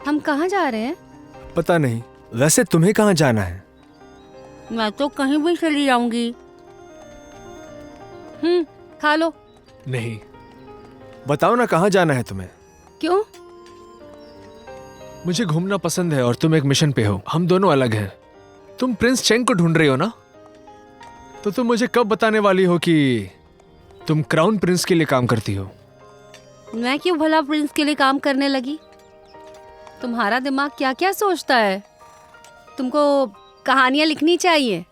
हम कहाँ जा रहे हैं? पता नहीं, वैसे तुम्हें कहाँ जाना है? मैं तो कहीं भी चली जाऊंगी। खा लो। नहीं, बताओ ना कहाँ जाना है तुम्हें? क्यों? मुझे घूमना पसंद है और तुम एक मिशन पे हो, हम दोनों अलग हैं। तुम प्रिंस चेंग को ढूंढ रही हो ना? तो तुम मुझे कब बताने वाली हो कि तुम क्राउन प्रिंस के लिए काम करती हो? मैं क्यों भला प्रिंस के लिए काम करने लगी? तुम्हारा दिमाग क्या क्या सोचता है? तुमको कहानियां लिखनी चाहिए।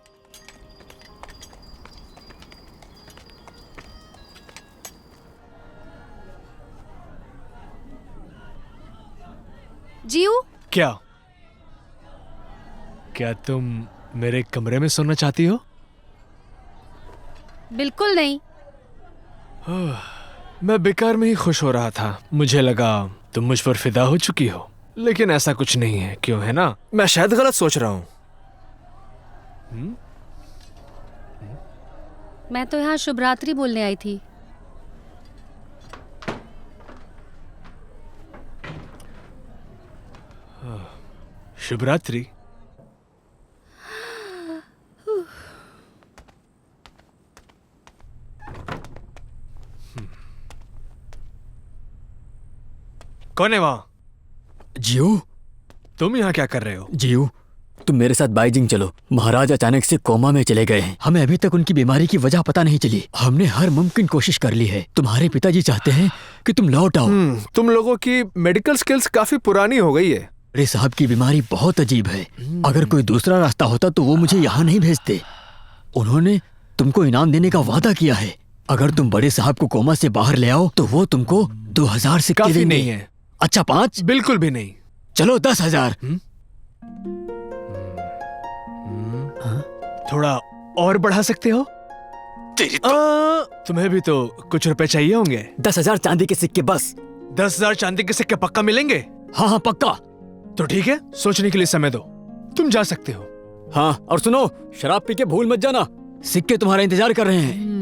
जीऊ, क्या तुम मेरे कमरे में सोना चाहती हो? बिल्कुल नहीं। मैं बेकार में ही खुश हो रहा था। मुझे लगा तुम मुझ पर फिदा हो चुकी हो, लेकिन ऐसा कुछ नहीं है, क्यों है ना? मैं शायद गलत सोच रहा हूँ। मैं तो यहाँ शुभ रात्रि बोलने आई थी। शुभ रात्रि। कौन है वहां? जियो, तुम यहाँ क्या कर रहे हो? जियो, तुम मेरे साथ बाइजिंग चलो। महाराज अचानक से कोमा में चले गए हैं। हमें अभी तक उनकी बीमारी की वजह पता नहीं चली। हमने हर मुमकिन कोशिश कर ली है। तुम्हारे पिताजी चाहते हैं कि तुम लौट आओ। तुम लोगों की मेडिकल स्किल्स काफी पुरानी हो गई है। अरे साहब की बीमारी बहुत अजीब है। अगर कोई दूसरा रास्ता होता तो वो मुझे यहाँ नहीं भेजते। उन्होंने तुमको इनाम देने का वादा किया है। अगर तुम बड़े साहब को कोमा से बाहर ले आओ तो वो तुमको 2000 सिक्के काफी देंगे। नहीं है। अच्छा 5? बिल्कुल भी नहीं। चलो 10,000। थोड़ा और बढ़ा सकते हो? तुम्हें भी तो कुछ रुपए चाहिए होंगे। 10,000 चांदी के सिक्के बस। 10,000 चांदी के सिक्के पक्का मिलेंगे? हाँ पक्का। तो ठीक है, सोचने के लिए समय दो, तुम जा सकते हो। हाँ, और सुनो, शराब पी के भूल मत जाना। सिक्के तुम्हारा इंतजार कर रहे हैं।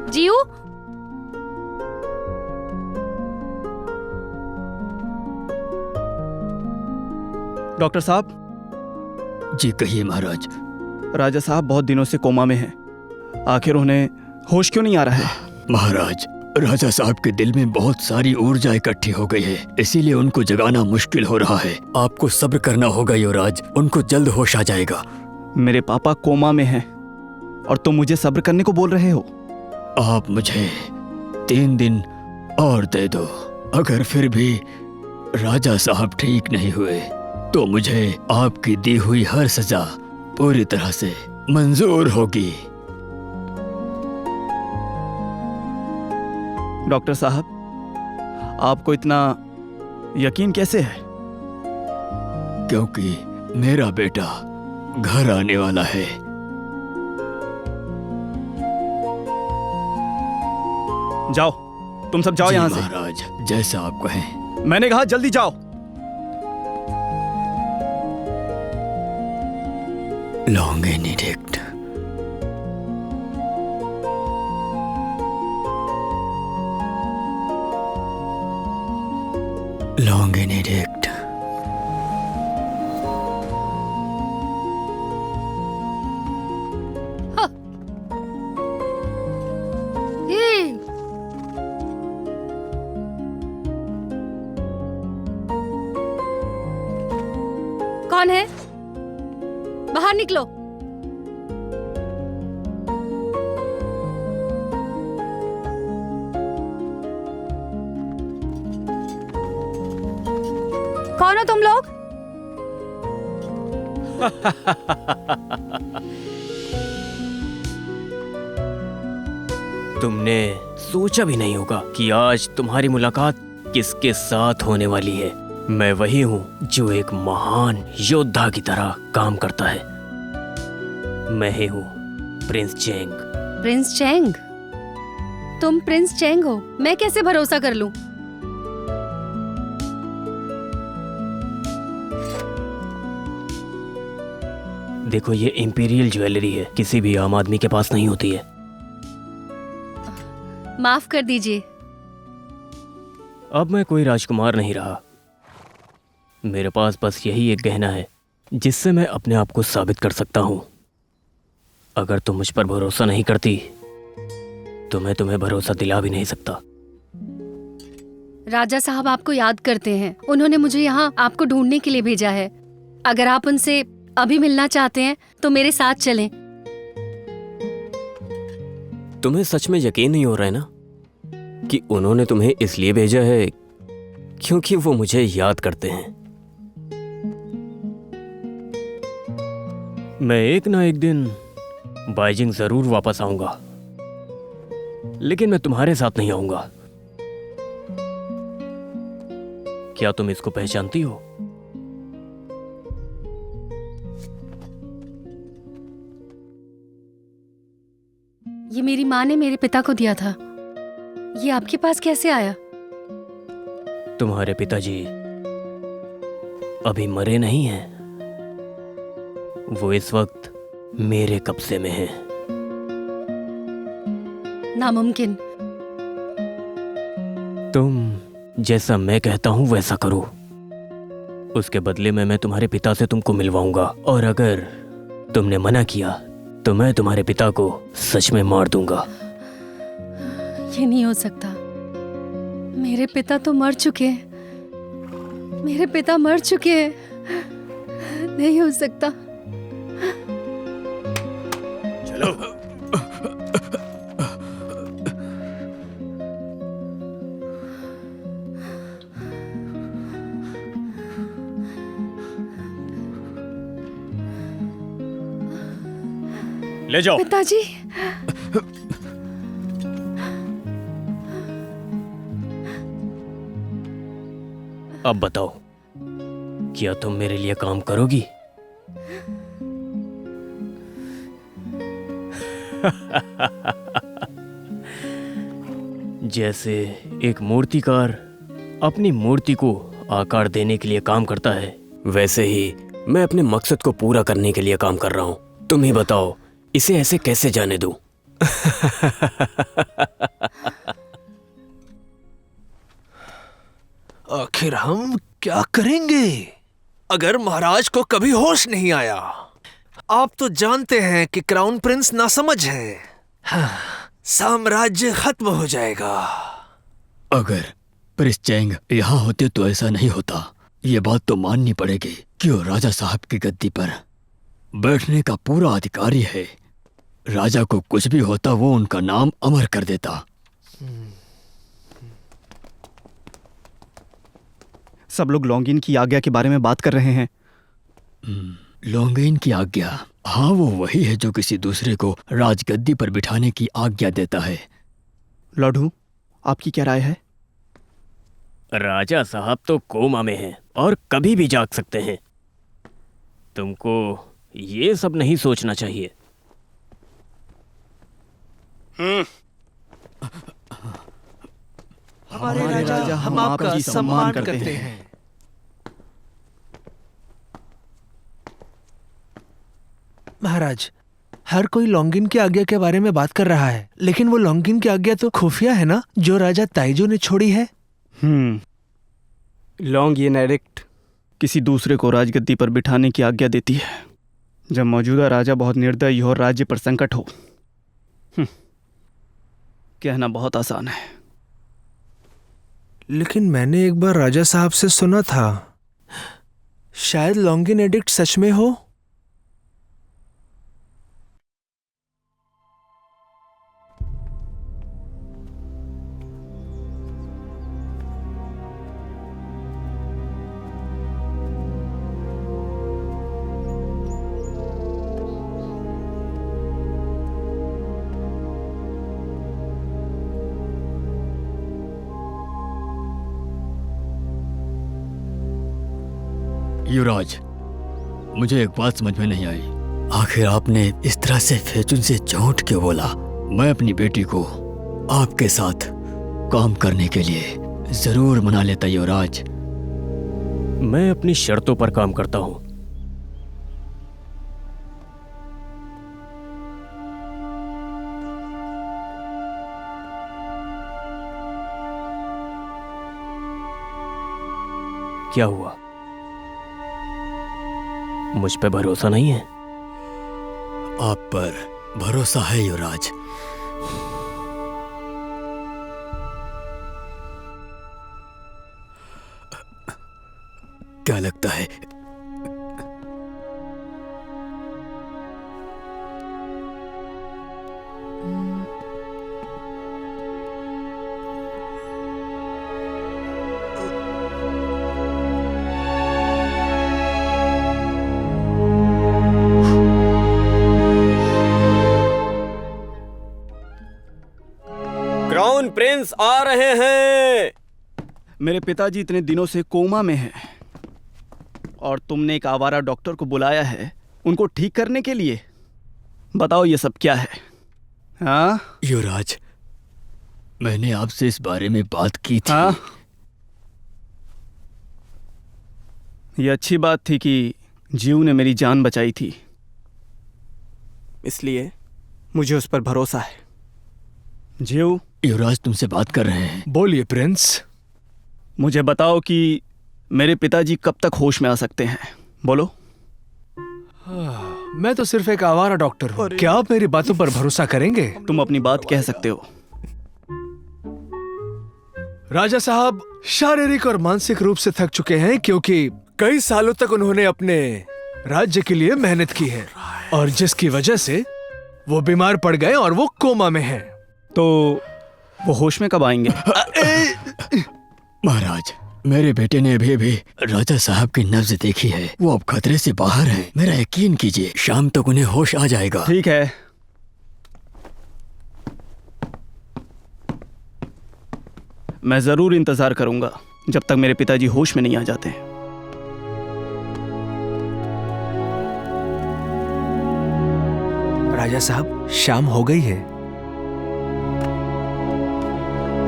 जीऊ, डॉक्टर साहब। जी कहिए महाराज। राजा साहब बहुत दिनों से कोमा में हैं। आखिर उन्हें होश क्यों नहीं आ रहा है? महाराज, राजा साहब के दिल में बहुत सारी ऊर्जा इकट्ठी हो गई है, इसीलिए उनको जगाना मुश्किल हो रहा है। आपको सब्र करना होगा युवराज, उनको जल्द होश आ जाएगा। मेरे पापा कोमा में हैं और तुम मुझे सब्र करने को बोल रहे हो? आप मुझे 3 दिन और दे दो। अगर फिर भी राजा साहब ठीक नहीं हुए तो मुझे आपकी दी हुई हर सजा पूरी तरह से मंजूर होगी। डॉक्टर साहब, आपको इतना यकीन कैसे है? क्योंकि मेरा बेटा घर आने वाला है। जाओ, तुम सब जाओ यहाँ से। महाराज, जैसा आप कहें। मैंने कहा जल्दी जाओ। लॉन्गेनिडिक्ट। लॉन्गेनिडिक्ट। कौन है? बाहर निकलो। कौन हो तुम लोग? तुमने सोचा भी नहीं होगा कि आज तुम्हारी मुलाकात किसके साथ होने वाली है। मैं वही हूँ जो एक महान योद्धा की तरह काम करता है। मैं ही हूँ प्रिंस चेंग। Prince Cheng? तुम प्रिंस चेंग हो? मैं कैसे भरोसा कर लूं? देखो, ये इंपीरियल ज्वेलरी है, किसी भी आम आदमी के पास नहीं होती है। माफ कर दीजिए। अब मैं कोई राजकुमार नहीं रहा। मेरे पास बस यही एक गहना है जिससे मैं अपने आप को साबित कर सकता हूं। अगर तुम मुझ पर भरोसा नहीं करती तो मैं तुम्हें भरोसा दिला भी नहीं सकता। राजा साहब आपको याद करते हैं। उन्होंने मुझे यहाँ आपको ढूंढने के लिए भेजा है। अगर आप उनसे अभी मिलना चाहते हैं तो मेरे साथ चलें। तुम्हें सच में यकीन नहीं हो रहा है ना कि उन्होंने तुम्हें इसलिए भेजा है क्योंकि वो मुझे याद करते हैं। मैं एक ना एक दिन बाइजिंग जरूर वापस आऊंगा, लेकिन मैं तुम्हारे साथ नहीं आऊंगा। क्या तुम इसको पहचानती हो? ये मेरी माँ ने मेरे पिता को दिया था। ये आपके पास कैसे आया? तुम्हारे पिताजी अभी मरे नहीं हैं। वो इस वक्त मेरे कब्जे में हैं। नामुमकिन। तुम जैसा मैं कहता हूं वैसा करो। उसके बदले में मैं तुम्हारे पिता से तुमको मिलवाऊंगा, और अगर तुमने मना किया तो मैं तुम्हारे पिता को सच में मार दूंगा। ये नहीं हो सकता। मेरे पिता तो मर चुके हैं। मेरे पिता मर चुके हैं। नहीं हो सकता। चलो। ले जाओ। पिताजी। अब बताओ, क्या तुम मेरे लिए काम करोगी? जैसे एक मूर्तिकार अपनी मूर्ति को आकार देने के लिए काम करता है, वैसे ही मैं अपने मकसद को पूरा करने के लिए काम कर रहा हूं। तुम ही बताओ, इसे ऐसे कैसे जाने दूं? आखिर हम क्या करेंगे अगर महाराज को कभी होश नहीं आया? आप तो जानते हैं कि क्राउन प्रिंस नासमझ है। हाँ, साम्राज्य खत्म हो जाएगा। अगर प्रिंस चेंग यहाँ होते तो ऐसा नहीं होता। ये बात तो माननी पड़ेगी कि वो राजा साहब की गद्दी पर बैठने का पूरा अधिकारी है। राजा को कुछ भी होता वो उनका नाम अमर कर देता। सब लोग लॉन्गिन की आज्ञा के बारे में बात कर रहे हैं। लॉन्गिन की आज्ञा? हाँ, वो वही है जो किसी दूसरे को राजगद्दी पर बिठाने की आज्ञा देता है। लॉर्ड हू, आपकी क्या राय है? राजा साहब तो कोमा में हैं और कभी भी जाग सकते हैं। तुमको ये सब नहीं सोचना चाहिए। हमारे राजा, हम आपका सम्मान करते हैं। महाराज, हर कोई लॉन्गिन की आज्ञा के बारे में बात कर रहा है, लेकिन वो लॉन्गिन की आज्ञा तो खुफिया है ना, जो राजा ताइजो ने छोड़ी है। लॉन्गिन एडिक्ट किसी दूसरे को राजगद्दी पर बिठाने की आज्ञा देती है जब मौजूदा राजा बहुत निर्दयी हो और राज्य पर संकट हो। कहना बहुत आसान है। लेकिन मैंने एक बार राजा साहब से सुना था, शायद लॉन्गिन एडिक्ट सच में हो। युवराज, मुझे एक बात समझ में नहीं आई। आखिर आपने इस तरह से फेचुन से झूठ क्यों बोला? मैं अपनी बेटी को आपके साथ काम करने के लिए जरूर मना लेता युवराज। मैं अपनी शर्तों पर काम करता हूं। क्या हुआ? मुझ पे भरोसा नहीं है? आप पर भरोसा है युवराज। क्या लगता है क्राउन प्रिंस आ रहे हैं। मेरे पिताजी इतने दिनों से कोमा में हैं और तुमने एक आवारा डॉक्टर को बुलाया है उनको ठीक करने के लिए। बताओ ये सब क्या है? हाँ युवराज, मैंने आपसे इस बारे में बात की थी। हाँ, ये अच्छी बात थी कि जीव ने मेरी जान बचाई थी, इसलिए मुझे उस पर भरोसा है। जीव, युवराज तुमसे बात कर रहे हैं। बोलिए प्रिंस। मुझे बताओ कि मेरे पिताजी कब तक होश में आ सकते हैं? बोलो। मैं तो सिर्फ एक आवारा डॉक्टर हूँ। क्या आप मेरी बातों पर भरोसा करेंगे? तुम अपनी बात कह सकते हो। राजा साहब शारीरिक और मानसिक रूप से थक चुके हैं क्योंकि कई सालों तक उन्होंने अपने राज्य के लिए मेहनत की है और जिसकी वजह से वो बीमार पड़ गए और वो कोमा में हैं। तो वो होश में कब आएंगे? महाराज, मेरे बेटे ने अभी राजा साहब की नब्ज देखी है। वो अब खतरे से बाहर हैं। मेरा यकीन कीजिए, शाम तक उन्हें होश आ जाएगा। ठीक है, मैं जरूर इंतजार करूंगा जब तक मेरे पिताजी होश में नहीं आ जाते। राजा साहब शाम हो गई है।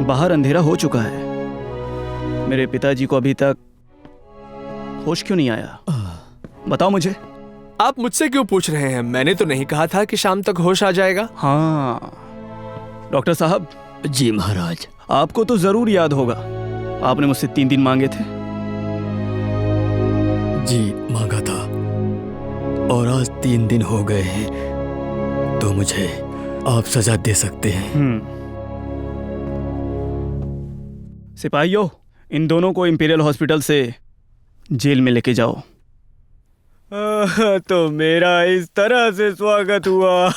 बाहर अंधेरा हो चुका है। मेरे पिताजी को अभी तक होश क्यों नहीं आया? बताओ मुझे। आप मुझसे क्यों पूछ रहे हैं? मैंने तो नहीं कहा था कि शाम तक होश आ जाएगा। हाँ डॉक्टर साहब। जी महाराज। आपको तो जरूर याद होगा, आपने मुझसे 3 दिन मांगे थे। जी मांगा था, और आज 3 दिन हो गए हैं, तो मुझे आप सजा दे सकते हैं। सिपाहियों, इन दोनों को इंपीरियल हॉस्पिटल से जेल में लेके जाओ। तो मेरा इस तरह से स्वागत हुआ।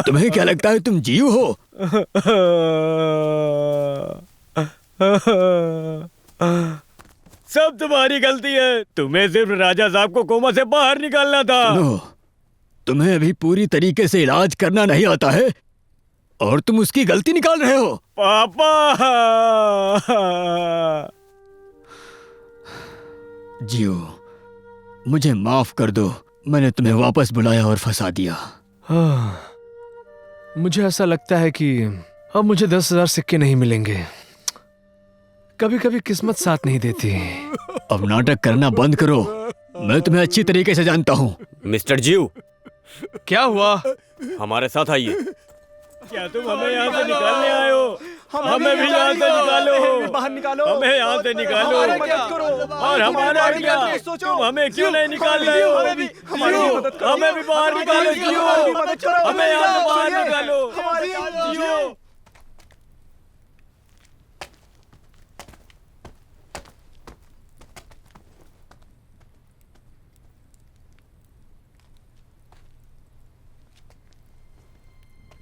तुम्हें क्या लगता है तुम जीव हो? सब तुम्हारी गलती है। तुम्हें सिर्फ राजा साहब को कोमा से बाहर निकालना था। सुनो, तुम्हें अभी पूरी तरीके से इलाज करना नहीं आता है और तुम उसकी गलती निकाल रहे हो। पापा, जियो, मुझे माफ कर दो। मैंने तुम्हें वापस बुलाया और फंसा दिया। मुझे ऐसा लगता है कि अब मुझे 10,000 सिक्के नहीं मिलेंगे। कभी कभी किस्मत साथ नहीं देती। अब नाटक करना बंद करो। मैं तुम्हें अच्छी तरीके से जानता हूँ। मिस्टर जीव, क्या हुआ? हमारे साथ आइए। क्या तुम हमें यहाँ से निकालने आए हो? हमें भी यहाँ से निकालो। बाहर निकालो। हमें यहाँ से निकालो। और हमारा क्या? तुम हमें क्यों नहीं निकाल रहे हो? हमें भी बाहर निकालो। हमें यहाँ से बाहर निकालो।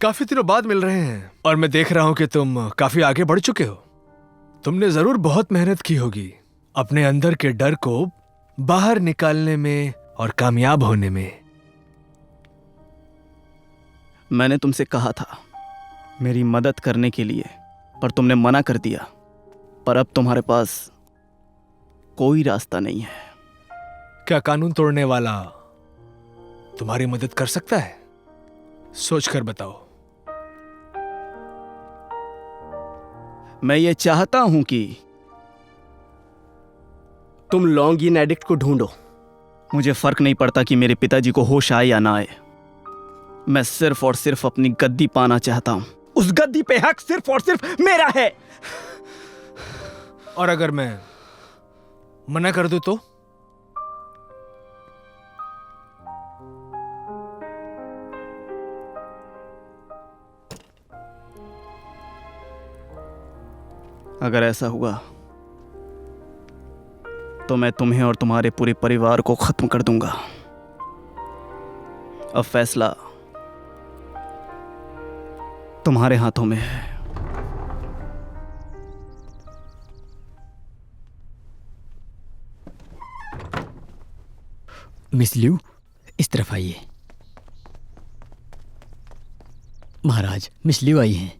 काफी दिनों बाद मिल रहे हैं और मैं देख रहा हूं कि तुम काफी आगे बढ़ चुके हो। तुमने जरूर बहुत मेहनत की होगी अपने अंदर के डर को बाहर निकालने में और कामयाब होने में। मैंने तुमसे कहा था मेरी मदद करने के लिए, पर तुमने मना कर दिया। पर अब तुम्हारे पास कोई रास्ता नहीं है। क्या कानून तोड़ने वाला तुम्हारी मदद कर सकता है? सोचकर बताओ। मैं ये चाहता हूं कि तुम लॉन्गिन एडिक्ट को ढूंढो। मुझे फर्क नहीं पड़ता कि मेरे पिताजी को होश आए या ना आए। मैं सिर्फ और सिर्फ अपनी गद्दी पाना चाहता हूं। उस गद्दी पे हक सिर्फ और सिर्फ मेरा है। और अगर मैं मना कर दूं तो? अगर ऐसा हुआ तो मैं तुम्हें और तुम्हारे पूरे परिवार को खत्म कर दूंगा। अब फैसला तुम्हारे हाथों में है। मिस लियू, इस तरफ आइए। महाराज, मिस लियू आई हैं।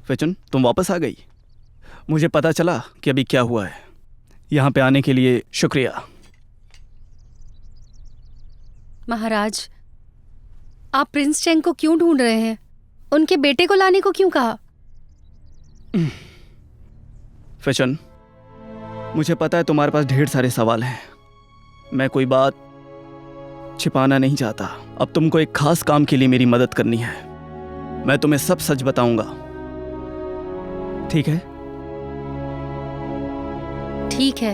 फेचुन, तुम वापस आ गई। मुझे पता चला कि अभी क्या हुआ है। यहाँ पे आने के लिए शुक्रिया। महाराज, आप प्रिंस चेंग को क्यों ढूंढ रहे हैं? उनके बेटे को लाने को क्यों कहा? फेचुन, मुझे पता है तुम्हारे पास ढेर सारे सवाल हैं। मैं कोई बात छिपाना नहीं चाहता। अब तुमको एक खास काम के लिए मेरी मदद करनी है। मैं तुम्हें सब सच बताऊंगा, ठीक है? ठीक है।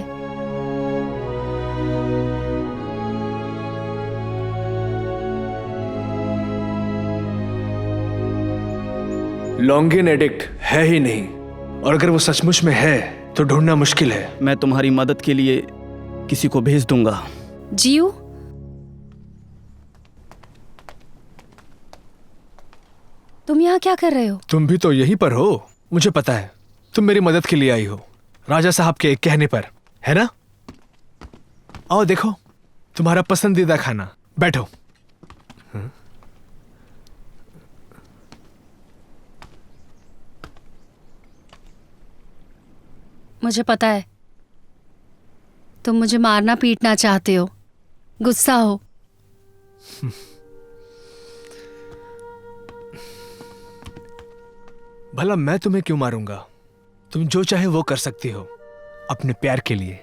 लॉन्गिन एडिक्ट है ही नहीं, और अगर वो सचमुच में है तो ढूंढना मुश्किल है। मैं तुम्हारी मदद के लिए किसी को भेज दूंगा। जियो, तुम यहाँ क्या कर रहे हो? तुम भी तो यहीं पर हो, मुझे पता है। तुम मेरी मदद के लिए आई हो, राजा साहब के कहने पर, है ना? आओ देखो, तुम्हारा पसंदीदा खाना। बैठो। मुझे पता है तुम मुझे मारना पीटना चाहते हो, गुस्सा हो। भला मैं तुम्हें क्यों मारूंगा? तुम जो चाहे वो कर सकती हो अपने प्यार के लिए।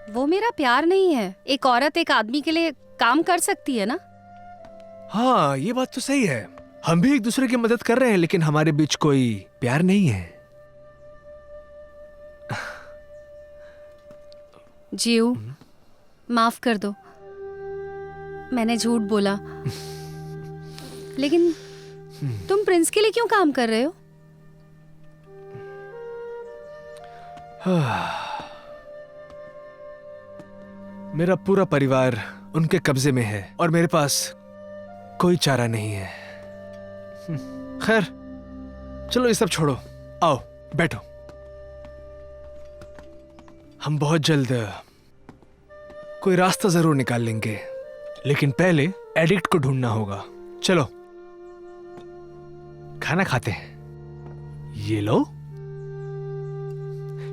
वो मेरा प्यार नहीं है। एक औरत एक आदमी के लिए काम कर सकती है ना? हाँ, ये बात तो सही है। हम भी एक दूसरे की मदद कर रहे हैं, लेकिन हमारे बीच कोई प्यार नहीं है। जियो, माफ कर दो, मैंने झूठ बोला। लेकिन तुम प्रिंस के लिए क्यों काम कर रहे हो? मेरा पूरा परिवार उनके कब्जे में है और मेरे पास कोई चारा नहीं है। खैर, चलो ये सब छोड़ो, आओ बैठो। हम बहुत जल्द कोई रास्ता जरूर निकाल लेंगे, लेकिन पहले एडिक्ट को ढूंढना होगा। चलो खाना खाते हैं। ये लो,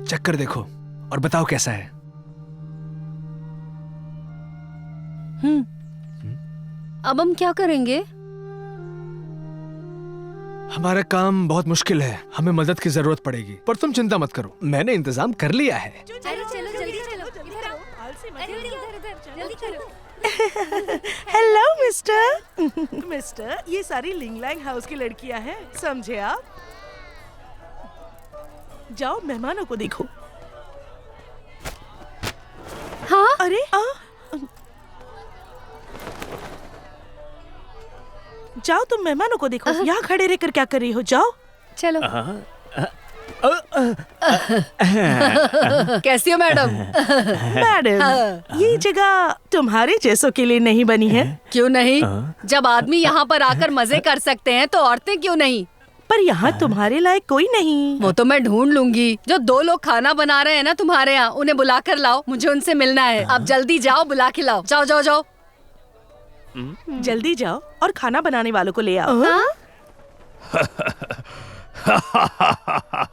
चक्कर देखो और बताओ कैसा है। अब हम क्या करेंगे? हमारा काम बहुत मुश्किल है, हमें मदद की जरूरत पड़ेगी, पर तुम चिंता मत करो, मैंने इंतजाम कर लिया है। अरे चलो जल्दी चलो, इधर आओ। अरे इधर जल्दी करो। Hello mister. मिस्टर, ये सारी लिंगलैंग हाउस की लड़कियां हैं, समझे आप? जाओ मेहमानों को देखो। हाँ? अरे जाओ तुम मेहमानों को देखो। यहाँ खड़े रहकर क्या कर रही हो? जाओ। चलो। कैसी हो मैडम? मैडम, ये जगह तुम्हारे जैसों के लिए नहीं बनी है। क्यों नहीं? जब आदमी यहाँ पर आकर मजे कर सकते हैं तो औरतें क्यों नहीं? पर यहाँ तुम्हारे लायक कोई नहीं। वो तो मैं ढूंढ लूंगी। जो 2 लोग खाना बना रहे हैं ना तुम्हारे यहाँ, उन्हें बुला कर लाओ, मुझे उनसे मिलना है। अब जल्दी जाओ, बुला के लाओ। जाओ जाओ जाओ। जल्दी जाओ और खाना बनाने वालों को ले आओ।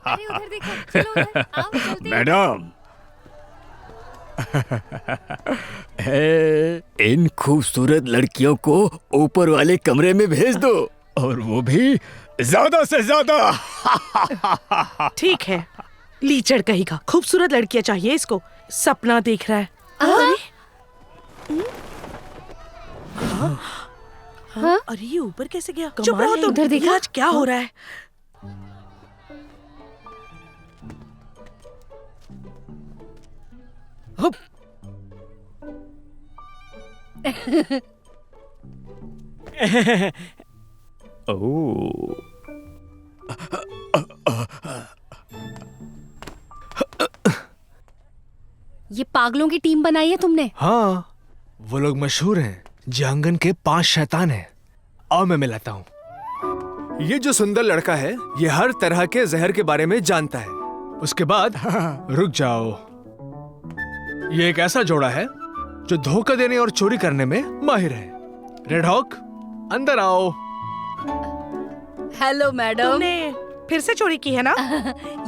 अरे उधर देखो, चलो उधर, आओ जल्दी। मैडम, इन खूबसूरत लड़कियों को ऊपर वाले कमरे में भेज दो, और वो भी ज्यादा से ज्यादा। ठीक है, लीचड़ कहेगा। खूबसूरत लड़कियां चाहिए इसको, सपना देख रहा है। हाँ? अरे ये ऊपर कैसे गया? कमाल चुप रहो है, तुम। उधर देखा? आज क्या हो रहा है? हुप। ओह, ये पागलों की टीम बनाई है तुमने? हाँ, वो लोग मशहूर हैं। जहांगन के 5 शैतान हैं। आओ मैं मिलाता हूँ। ये जो सुंदर लड़का है, ये हर तरह के जहर के बारे में जानता है। उसके बाद रुक जाओ, ये एक ऐसा जोड़ा है जो धोखा देने और चोरी करने में माहिर है। रेड हॉक, अंदर आओ। Hello madam. तुमने फिर से चोरी की है ना?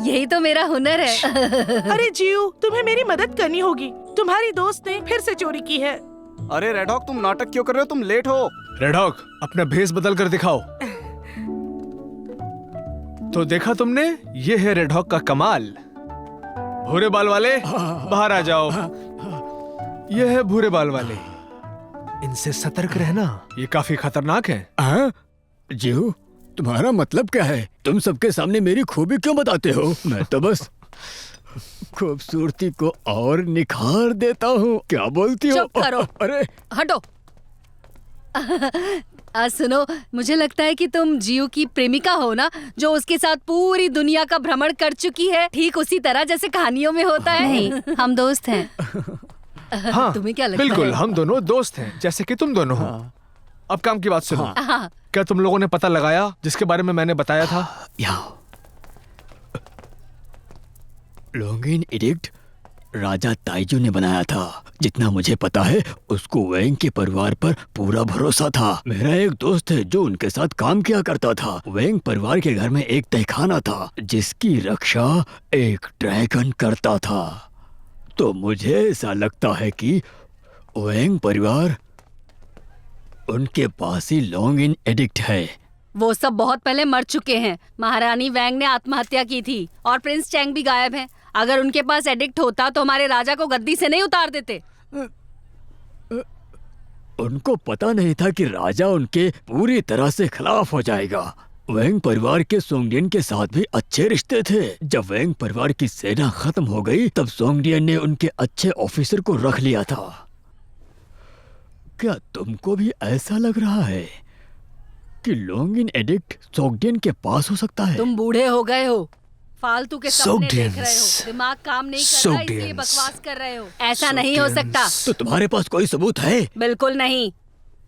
यही तो मेरा हुनर है। अरे जीव, तुम्हें मेरी मदद करनी होगी। तुम्हारी दोस्त ने फिर से चोरी की है। अरे रेड हॉक, तुम नाटक क्यों कर रहे हो? तुम लेट हो। रेड हॉक, अपना भेस बदल कर दिखाओ। तो देखा तुमने, ये है रेड हॉक का कमाल। भूरे बाल वाले बाहर आ जाओ। ये है भूरे बाल वाले, इनसे सतर्क रहना, ये काफी खतरनाक है। हाँ? जीव, तुम्हारा मतलब क्या है? तुम सबके सामने मेरी खूबी क्यों बताते हो? मैं तो बस खूबसूरती को और निखार देता हूँ। क्या बोलती हो? चुप करो। अरे हटो। सुनो, मुझे लगता है कि तुम जियो की प्रेमिका हो ना, जो उसके साथ पूरी दुनिया का भ्रमण कर चुकी है, ठीक उसी तरह जैसे कहानियों में होता है। नहीं, हम दोस्त हैं। हाँ, तुम्हें क्या लगता बिल्कुल, है? हम दोनों दोस्त हैं, जैसे कि तुम दोनों हो। अब काम की बात सुनो। हाँ। क्या तुम लोगों ने पता लगाया जिसके बारे में मैंने बताया था? यहाँ लॉन्गिन एडिक्ट राजा ताइजू ने बनाया था। जितना मुझे पता है, उसको वेंग के परिवार पर पूरा भरोसा था। मेरा एक दोस्त है जो उनके साथ काम किया करता था। वेंग परिवार के घर में एक तहखाना था जिसकी रक्षा एक ड्रैगन करता था। तो मुझे ऐसा लगता है कि वेंग परिवार उनके पास ही लॉन्गिन एडिक्ट है। वो सब बहुत पहले मर चुके हैं। महारानी वैंग ने आत्महत्या की थी और प्रिंस चैंग भी गायब हैं। अगर उनके पास एडिक्ट होता तो हमारे राजा को गद्दी से नहीं उतार देते। उनको पता नहीं था कि राजा उनके पूरी तरह से खिलाफ हो जाएगा। वेंग परिवार के सोंगडियन के साथ भी अच्छे रिश्ते थे। जब वेंग परिवार की सेना खत्म हो गई, तब सोंगडियन ने उनके अच्छे ऑफिसर को रख लिया था। क्या तुमको भी ऐसा लग रहा है कि लॉन्गिन एडिक्ट सोंगडियन के पास हो सकता है? तुम बूढ़े हो गए हो, फालतू के सपने देख रहे Sogdians. हो, दिमाग काम नहीं कर रहा, इसलिए Sogdians. बकवास कर रहे हो। ऐसा नहीं हो सकता। तो तुम्हारे पास कोई सबूत है? बिल्कुल नहीं,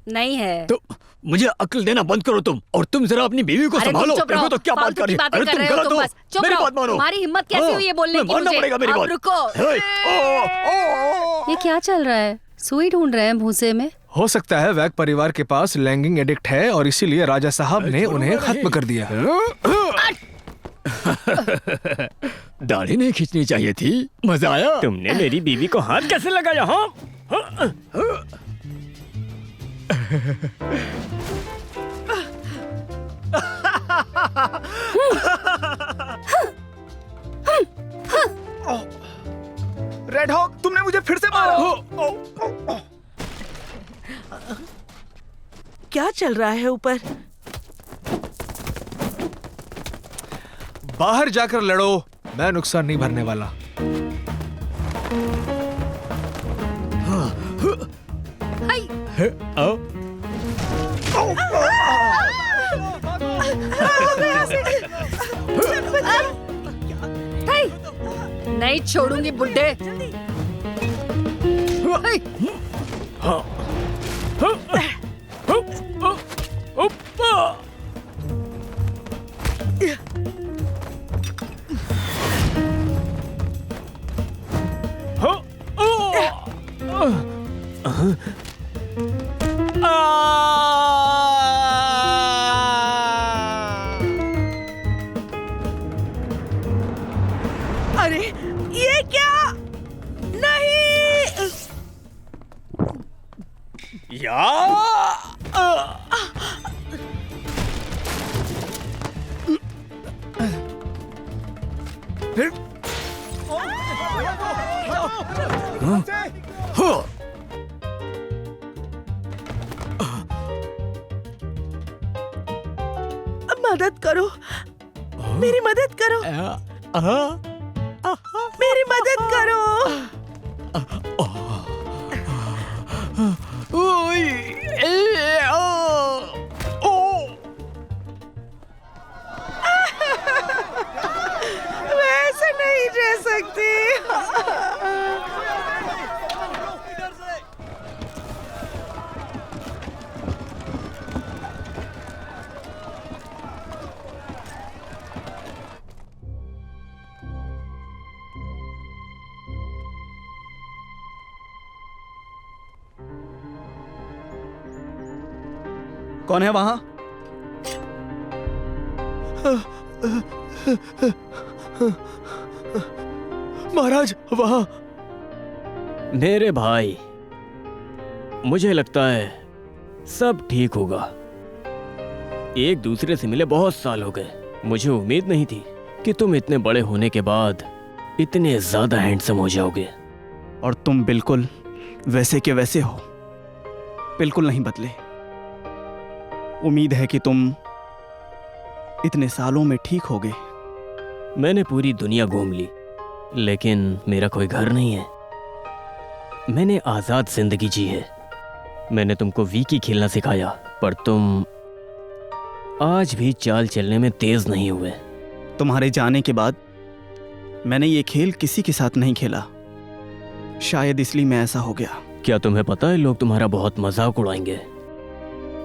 नहीं है। तो मुझे अक्ल देना बंद करो तुम, और तुम जरा अपनी बीवी को अरे तुम संभालो। चुप रहो, देखो तो क्या बात फालतू कर की रही है। बातें अरे कर तुम रहे हो गलत तुम हो। बस। चुप मेरी रहो। बात मानो। तुम्हारी हिम्मत कैसे हाँ, हुई ये बोलने की? मानना मुझे पड़ेगा मेरी अब बात। रुको। ये क्या चल रहा है? सुई ढूंढ रहे हैं भूसे में। हो सकता है वैग परिवार के पास लैंगिंग एडिक्ट है और इसीलिए राजा साहब ने उन्हें खत्म कर दिया। दाढ़ी नहीं खींचनी चाहिए थी। मजा आया? तुमने मेरी बीवी को हाथ कैसे लगाया? हाँ, रेड हॉक, तुमने मुझे फिर से मारा। क्या चल रहा है ऊपर? बाहर जाकर लड़ो, मैं नुकसान नहीं भरने वाला। आओ। नहीं छोड़ूंगी बुड्ढे। हाय। अरे ये क्या? नहीं। या हाँ। मदद करो, मेरी मदद करो, मेरी मदद करो। कौन है वहां? महाराज वहां। मेरे भाई, मुझे लगता है सब ठीक होगा। एक दूसरे से मिले बहुत साल हो गए। मुझे उम्मीद नहीं थी कि तुम इतने बड़े होने के बाद इतने ज्यादा हैंडसम हो जाओगे। और तुम बिल्कुल वैसे के वैसे हो, बिल्कुल नहीं बदले। उम्मीद है कि तुम इतने सालों में ठीक होगे। मैंने पूरी दुनिया घूम ली, लेकिन मेरा कोई घर नहीं है। मैंने आजाद जिंदगी जी है। मैंने तुमको वीकी खेलना सिखाया, पर तुम आज भी चाल चलने में तेज नहीं हुए। तुम्हारे जाने के बाद मैंने ये खेल किसी के साथ नहीं खेला। शायद इसलिए मैं ऐसा हो गया। क्या तुम्हें पता है, लोग तुम्हारा बहुत मजाक उड़ाएंगे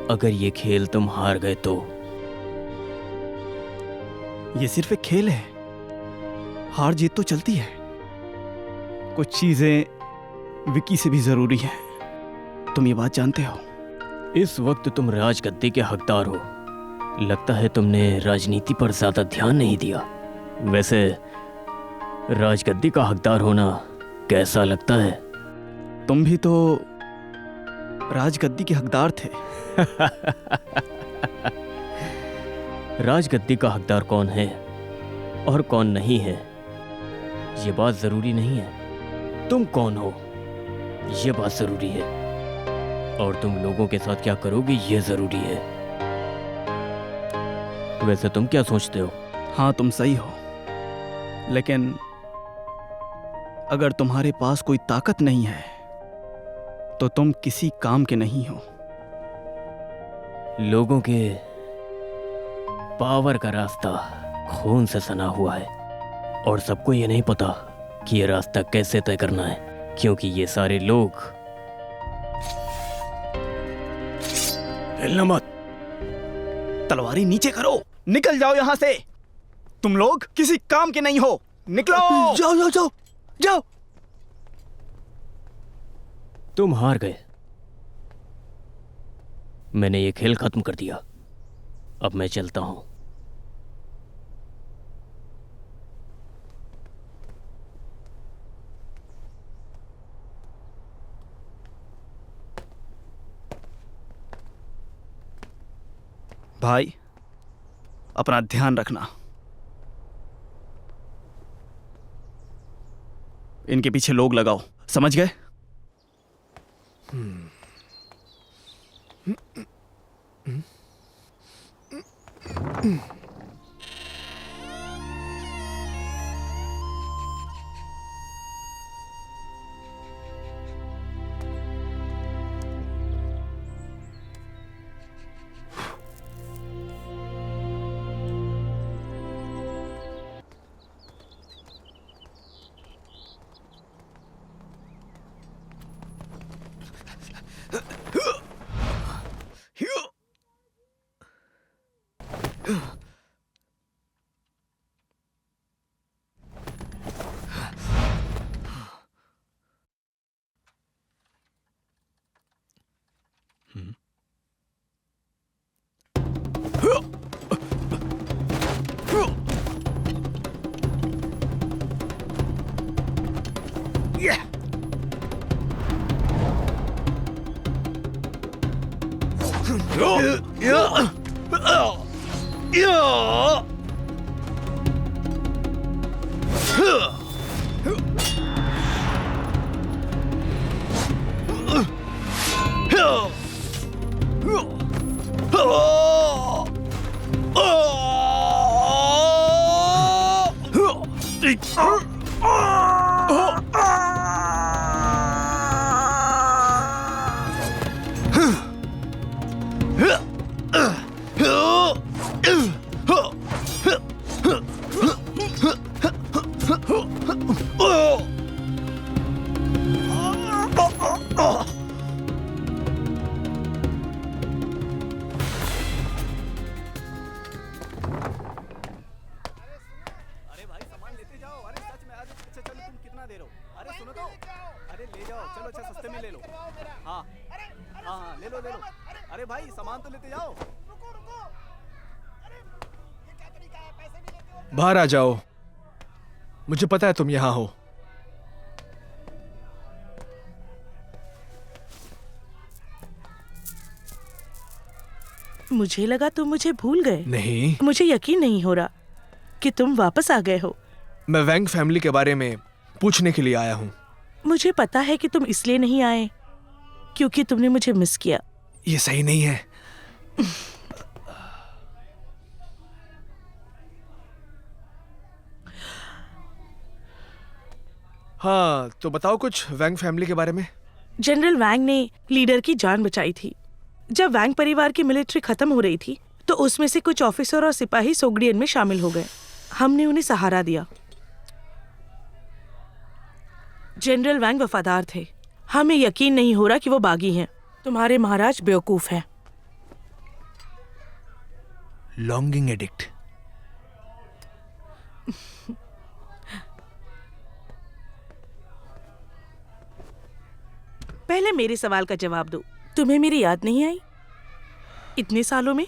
अगर ये खेल तुम हार गए तो। ये सिर्फ एक खेल है, हार जीत तो चलती है। कुछ चीजें विकी से भी जरूरी है, तुम ये बात जानते हो। इस वक्त तुम राजगद्दी के हकदार हो। लगता है तुमने राजनीति पर ज्यादा ध्यान नहीं दिया। वैसे राजगद्दी का हकदार होना कैसा लगता है? तुम भी तो राजगद्दी के हकदार थे। राजगद्दी का हकदार कौन है और कौन नहीं है, ये बात जरूरी नहीं है। तुम कौन हो, ये बात जरूरी है। और तुम लोगों के साथ क्या करोगे, ये जरूरी है। वैसे तुम क्या सोचते हो? हाँ, तुम सही हो, लेकिन अगर तुम्हारे पास कोई ताकत नहीं है तो तुम किसी काम के नहीं हो। लोगों के पावर का रास्ता खून से सना हुआ है, और सबको ये नहीं पता कि ये रास्ता कैसे तय करना है, क्योंकि ये सारे लोग। हिलना मत, तलवारी नीचे करो, निकल जाओ यहां से। तुम लोग किसी काम के नहीं हो, निकलो। जाओ जाओ जाओ जाओ। तुम हार गए। मैंने ये खेल खत्म कर दिया। अब मैं चलता हूं। भाई, अपना ध्यान रखना। इनके पीछे लोग लगाओ, समझ गए? अरे भाई सामान तो लेते जाओ। बाहर आ जाओ, मुझे पता है तुम यहां हो। मुझे लगा तुम मुझे भूल गए। नहीं, मुझे यकीन नहीं हो रहा कि तुम वापस आ गए हो। मैं वैंग फैमिली के बारे में पूछने के लिए आया हूं। मुझे पता है कि तुम इसलिए नहीं आए क्योंकि तुमने मुझे मिस किया। ये सही नहीं है। हाँ, तो बताओ कुछ वैंग फैमिली के बारे में। जनरल वैंग ने लीडर की जान बचाई थी। जब वैंग परिवार की मिलिट्री खत्म हो रही थी तो उसमें से कुछ ऑफिसर और सिपाही सोगडियन में शामिल हो गए। हमने उन्हें सहारा दिया। जनरल वैंग वफादार थे। हमें यकीन नहीं हो रहा कि वो बागी हैं। तुम्हारे महाराज बेवकूफ हैं। Longing addict. पहले मेरे सवाल का जवाब दो। तुम्हें मेरी याद नहीं आई इतने सालों में?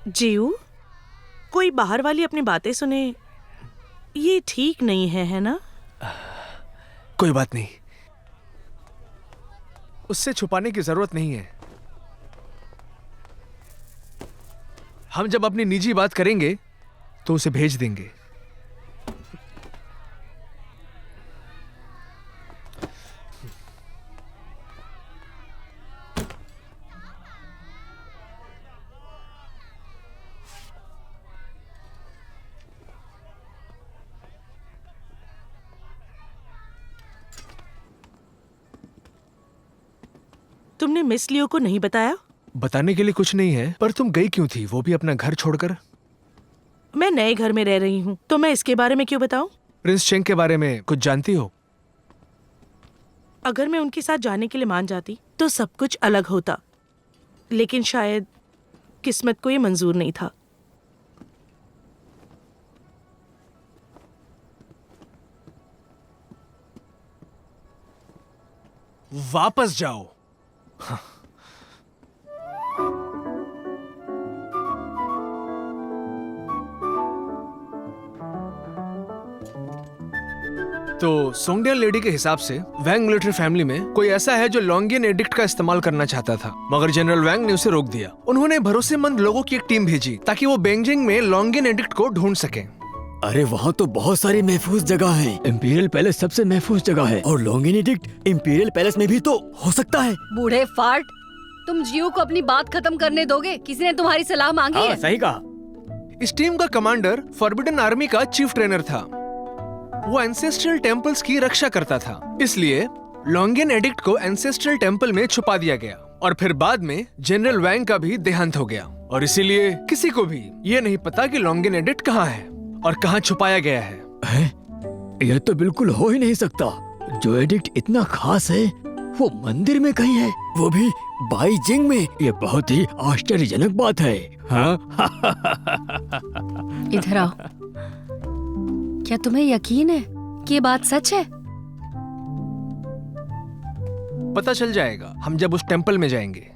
जीऊ, कोई बाहर वाली अपनी बातें सुने, ये ठीक नहीं है ना? कोई बात नहीं, उससे छुपाने की जरूरत नहीं है। हम जब अपनी निजी बात करेंगे तो उसे भेज देंगे। तुमने मिस लियो को नहीं बताया? बताने के लिए कुछ नहीं है, पर तुम गई क्यों थी, वो भी अपना घर छोड़कर? मैं नए घर में रह रही हूँ तो मैं इसके बारे में क्यों बताऊं? प्रिंस चेंग के बारे में कुछ जानती हो? अगर मैं उनके साथ जाने के लिए मान जाती तो सब कुछ अलग होता, लेकिन शायद किस्मत को ये मंजूर नहीं था। वापस जाओ। तो सोंगडियन लेडी के हिसाब से वैंग मिलिट्री फैमिली में कोई ऐसा है जो लॉन्गियन एडिक्ट का इस्तेमाल करना चाहता था, मगर जनरल वैंग ने उसे रोक दिया। उन्होंने भरोसेमंद लोगों की एक टीम भेजी ताकि वो बेजिंग में लॉन्गियन एडिक्ट को ढूंढ सके। अरे वहाँ तो बहुत सारी महफूज जगह है। इंपीरियल पैलेस सबसे महफूज जगह है, और लॉन्गिन एडिक्ट इंपीरियल पैलेस में भी तो हो सकता है। बूढ़े फाट, तुम जियो को अपनी बात खत्म करने दोगे? किसी ने तुम्हारी सलाह मांगी है? सही कहा। इस टीम का कमांडर फॉरबिडन आर्मी का चीफ ट्रेनर था। वो एंसेस्ट्रल टेम्पल्स की रक्षा करता था, इसलिए लॉन्गियन एडिक्ट को एंसेस्ट्रल टेम्पल में छुपा दिया गया। और फिर बाद में जनरल वैंग का भी देहांत हो गया, और इसीलिए किसी को भी ये नहीं पता कि लॉन्गियन एडिक्ट कहाँ है और कहाँ छुपाया गया है। यह तो बिल्कुल हो ही नहीं सकता। जो एडिक्ट इतना खास है वो मंदिर में कहीं है, वो भी बाईजिंग में। ये बहुत ही आश्चर्यजनक बात है। हाँ? इधर आओ। क्या तुम्हें यकीन है कि ये बात सच है? पता चल जाएगा हम जब उस टेम्पल में जाएंगे।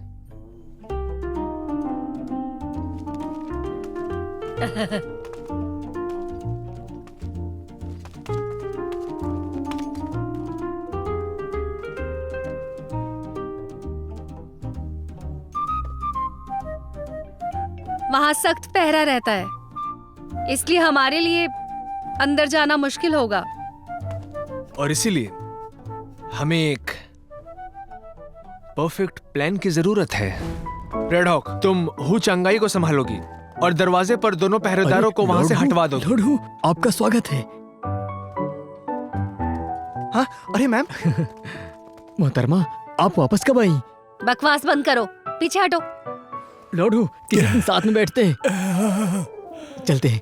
वहाँ सख्त पहरा रहता है, इसलिए हमारे लिए अंदर जाना मुश्किल होगा। और इसीलिए हमें एक परफेक्ट प्लान की जरूरत है। रेड हॉक, तुम हु चंगाई को संभालोगी और दरवाजे पर दोनों पहरेदारों को वहां से हटवा दो। लॉर्ड हू, आपका स्वागत है। हाँ, अरे मैम। मोहतरमा, आप वापस कब आई? बकवास बंद करो, पीछे हटो। लॉर्ड हू, किसी दिन साथ में बैठते हैं। चलते हैं।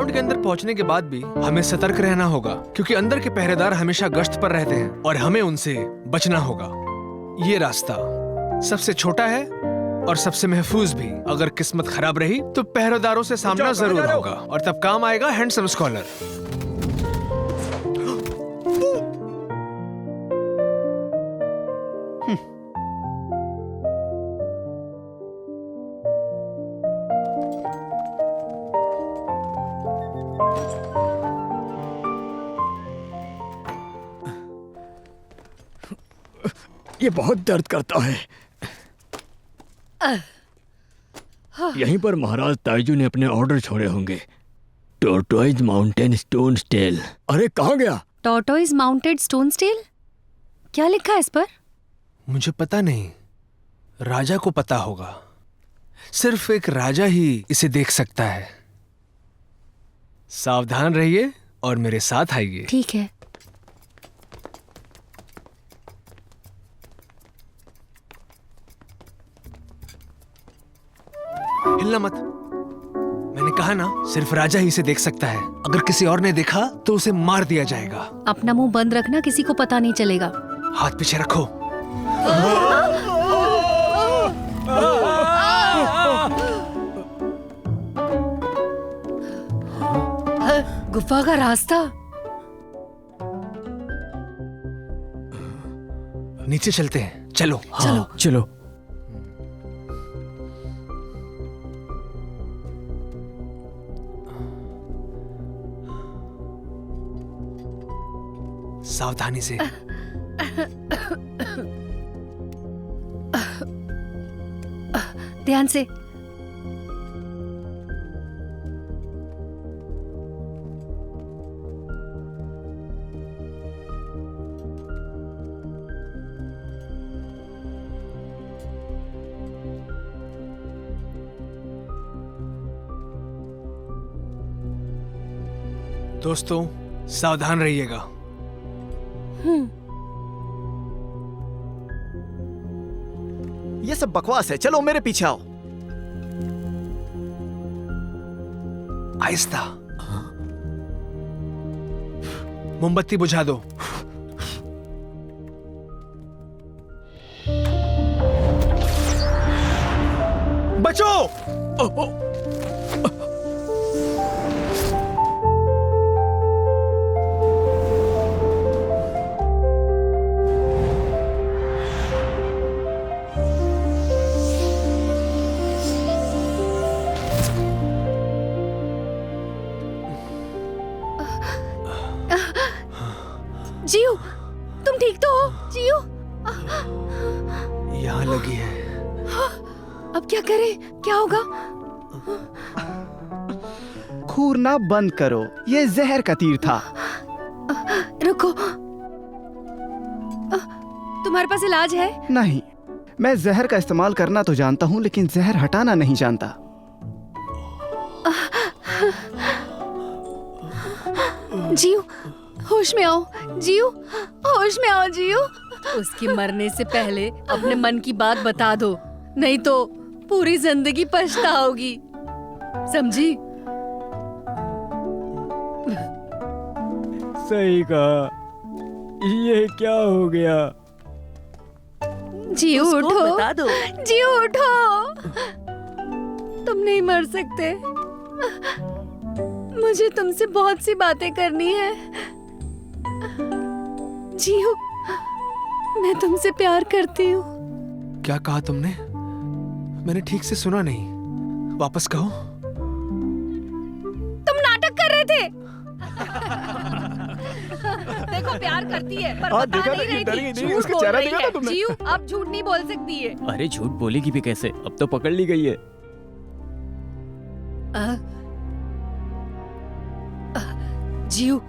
कंपाउंड के अंदर पहुंचने के बाद भी हमें सतर्क रहना होगा, क्योंकि अंदर के पहरेदार हमेशा गश्त पर रहते हैं और हमें उनसे बचना होगा। ये रास्ता सबसे छोटा है और सबसे महफूज भी। अगर किस्मत खराब रही तो पहरेदारों से सामना जरूर होगा और तब काम आएगा हैंडसम स्कॉलर। ये बहुत दर्द करता है। यहीं पर महाराज ताइजू ने अपने ऑर्डर छोड़े होंगे। Tortoise mountain stone stele. अरे कहाँ गया? Tortoise mounted stone stele? क्या लिखा है इस पर? मुझे पता नहीं, राजा को पता होगा। सिर्फ एक राजा ही इसे देख सकता है। सावधान रहिए और मेरे साथ आइए। ठीक है। हिलना मत। मैंने कहा ना, सिर्फ राजा ही इसे देख सकता है। अगर किसी और ने देखा तो उसे मार दिया जाएगा। अपना मुंह बंद रखना, किसी को पता नहीं चलेगा। हाथ पीछे रखो। गुफा का रास्ता। नीचे चलते हैं, चलो। चलो चलो। सावधानी से। ध्यान से। दोस्तों, सावधान रहिएगा। ये सब बकवास है, चलो मेरे पीछे आओ। आहिस्ता। मोमबत्ती बुझा दो। बचो। जियो, तुम ठीक तो हो? जियो, यहाँ लगी है। अब क्या करें? क्या होगा? घूरना बंद करो, ये जहर का तीर था। रुको, तुम्हारे पास इलाज है? नहीं, मैं जहर का इस्तेमाल करना तो जानता हूँ, लेकिन जहर हटाना नहीं जानता। जियो, होश में आओ। जियो, होश में आओ। जियो, उसके मरने से पहले अपने मन की बात बता दो, नहीं तो पूरी जिंदगी पछताओगी। समझी? सही कहा। ये क्या हो गया? जियो उठो। बता दो। जियो उठो। तुम नहीं मर सकते। मुझे तुमसे बहुत सी बातें करनी है। जियो, मैं तुमसे प्यार करती हूँ। क्या कहा तुमने? मैंने ठीक से सुना नहीं, वापस कहो। तुम नाटक कर रहे थे। देखो, प्यार करती है पर बता नहीं रही थी। झूठ उसका बोल चेहरा रही देखा है। था तुमने? जियो, अब झूठ नहीं बोल सकती है। अरे झूठ बोलेगी भी कैसे? अब तो पकड़ ली गई है। जियो,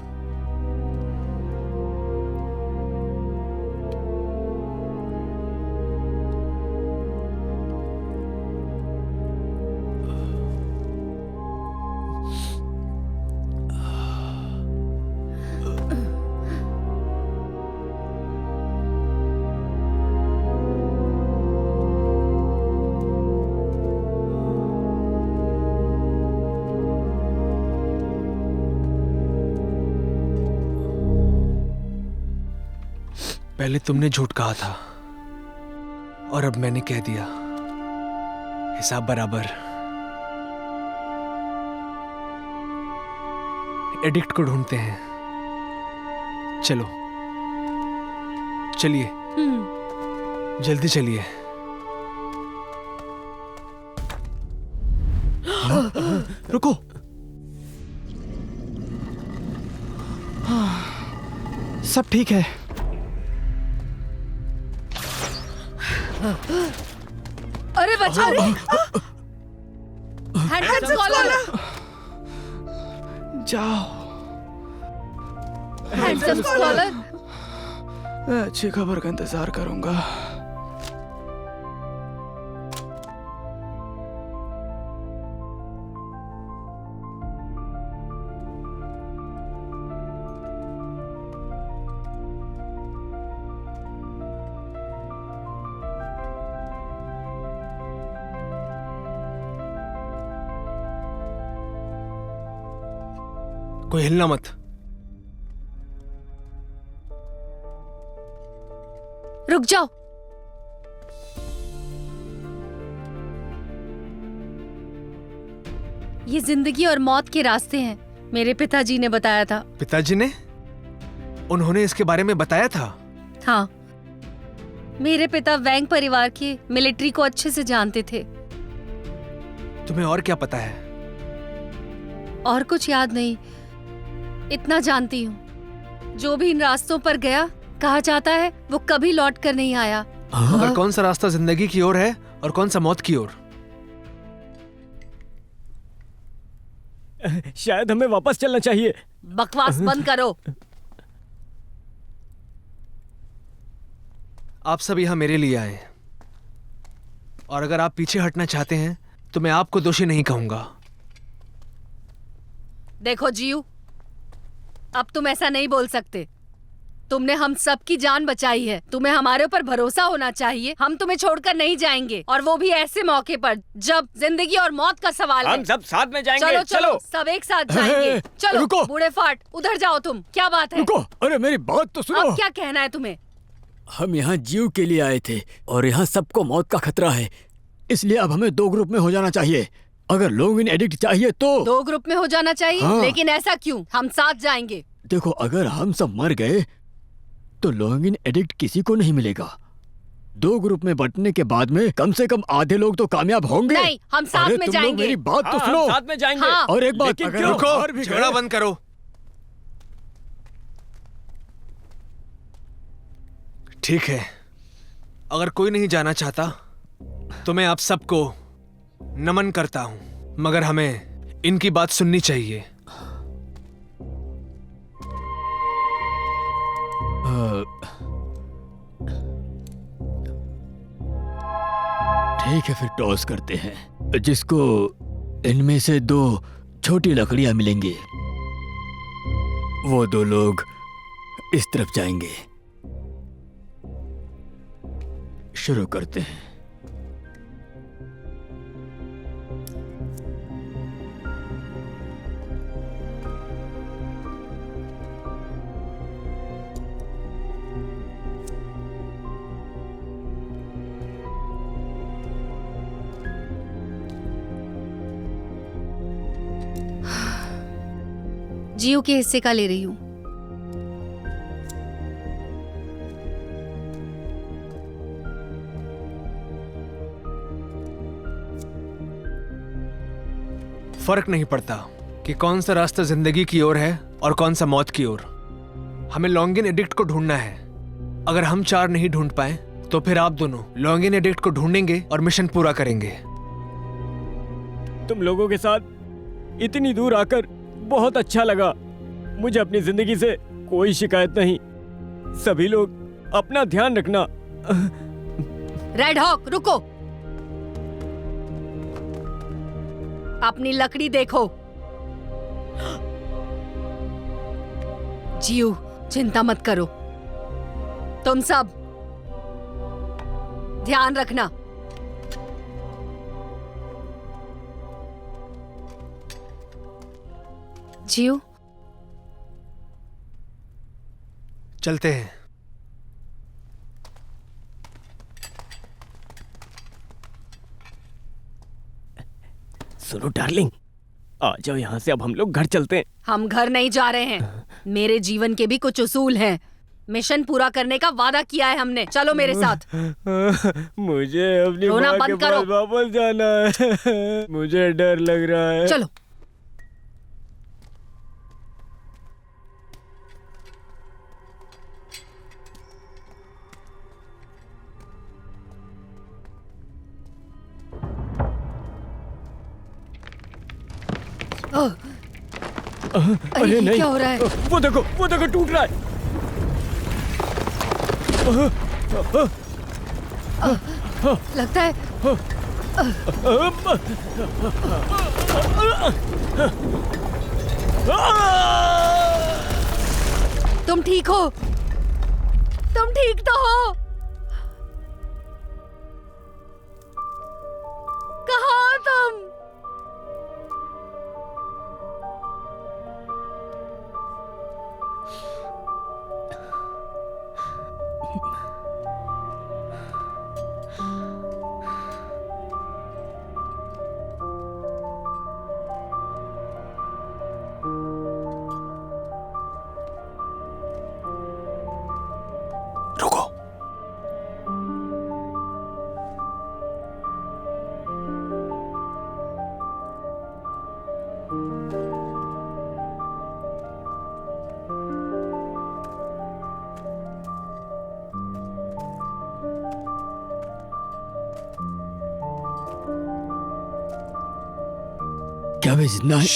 पहले तुमने झूठ कहा था और अब मैंने कह दिया। हिसाब बराबर। एडिक्ट को ढूंढते हैं। चलो चलिए, जल्दी चलिए। रुको। सब ठीक है। अरे बचाओ! Handsome collar! जाओ। Handsome collar! मैं अच्छी खबर का इंतजार करूंगा। कोई हिलना मत। रुक जाओ। ये जिंदगी और मौत के रास्ते हैं, मेरे पिताजी ने बताया था। पिताजी ने? उन्होंने इसके बारे में बताया था? हाँ, मेरे पिता वैंग परिवार के मिलिट्री को अच्छे से जानते थे। तुम्हें और क्या पता है? और कुछ याद नहीं, इतना जानती हूँ, जो भी इन रास्तों पर गया, कहा जाता है वो कभी लौट कर नहीं आया। मगर कौन सा रास्ता जिंदगी की ओर है और कौन सा मौत की ओर? शायद हमें वापस चलना चाहिए। बकवास बंद करो। आप सब यहाँ मेरे लिए आए, और अगर आप पीछे हटना चाहते हैं तो मैं आपको दोषी नहीं कहूंगा। देखो जीव, अब तुम ऐसा नहीं बोल सकते। तुमने हम सबकी जान बचाई है, तुम्हें हमारे ऊपर भरोसा होना चाहिए। हम तुम्हें छोड़कर नहीं जाएंगे, और वो भी ऐसे मौके पर जब जिंदगी और मौत का सवाल है। हम सब साथ में जाएंगे। चलो चलो, सब एक साथ जाएंगे। चलो रुको। बूढ़े फाट, उधर जाओ तुम। क्या बात है? रुको, अरे मेरी बात तो सुनो। अब क्या कहना है तुम्हें? हम यहाँ जीव के लिए आए थे और यहाँ सबको मौत का खतरा है, इसलिए अब हमें 2 ग्रुप में हो जाना चाहिए। अगर लोग इन एडिक्ट चाहिए तो 2 ग्रुप में हो जाना चाहिए। हाँ। लेकिन ऐसा क्यों? हम साथ जाएंगे। देखो, अगर हम सब मर गए तो लोगिन एडिक्ट किसी को नहीं मिलेगा। 2 ग्रुप में बंटने के बाद में कम से कम आधे लोग तो कामयाब होंगे। नहीं, हम साथ अरे में तुम लोग जाएंगे। मेरी बात तो हाँ, सुनो। हम साथ में जाएंगे। हाँ। और एक बात, लेकिन अगर क्यों? हम रुको, हार भी झगड़ा गए- बंद करो। ठीक है, अगर कोई नहीं जाना चाहता तो मैं आप सबको नमन करता हूं, मगर हमें इनकी बात सुननी चाहिए। ठीक है, फिर टॉस करते हैं। जिसको इनमें से 2 छोटी लकड़ियां मिलेंगी, वो 2 लोग इस तरफ जाएंगे। शुरू करते हैं। जीव के हिस्से का ले रही हूँ। फर्क नहीं पड़ता कि कौन सा रास्ता जिंदगी की ओर है और कौन सा मौत की ओर। हमें लॉन्गिन एडिक्ट को ढूंढना है। अगर हम 4 नहीं ढूंढ पाए तो फिर आप दोनों लॉन्गिन एडिक्ट को ढूंढेंगे और मिशन पूरा करेंगे। तुम लोगों के साथ इतनी दूर आकर बहुत अच्छा लगा। मुझे अपनी जिंदगी से कोई शिकायत नहीं। सभी लोग अपना ध्यान रखना। रेड हॉक, रुको। अपनी लकड़ी देखो। जीव, चिंता मत करो। तुम सब ध्यान रखना। जीव, चलते हैं। सुनो डार्लिंग, आ जाओ यहाँ से, अब हम लोग घर चलते हैं। हम घर नहीं जा रहे हैं। मेरे जीवन के भी कुछ उसूल हैं। मिशन पूरा करने का वादा किया है हमने। चलो मेरे साथ। मुझे अपनी रोना माँ के बंद करो। पास वापस जाना है। मुझे डर लग रहा है। चलो। अरे ये नहीं, क्या हो रहा है? वो देखो टूट रहा है। लगता है तुम ठीक हो? तुम ठीक तो हो? कहाँ हो तुम? रुको। क्या मैं जिंदा है?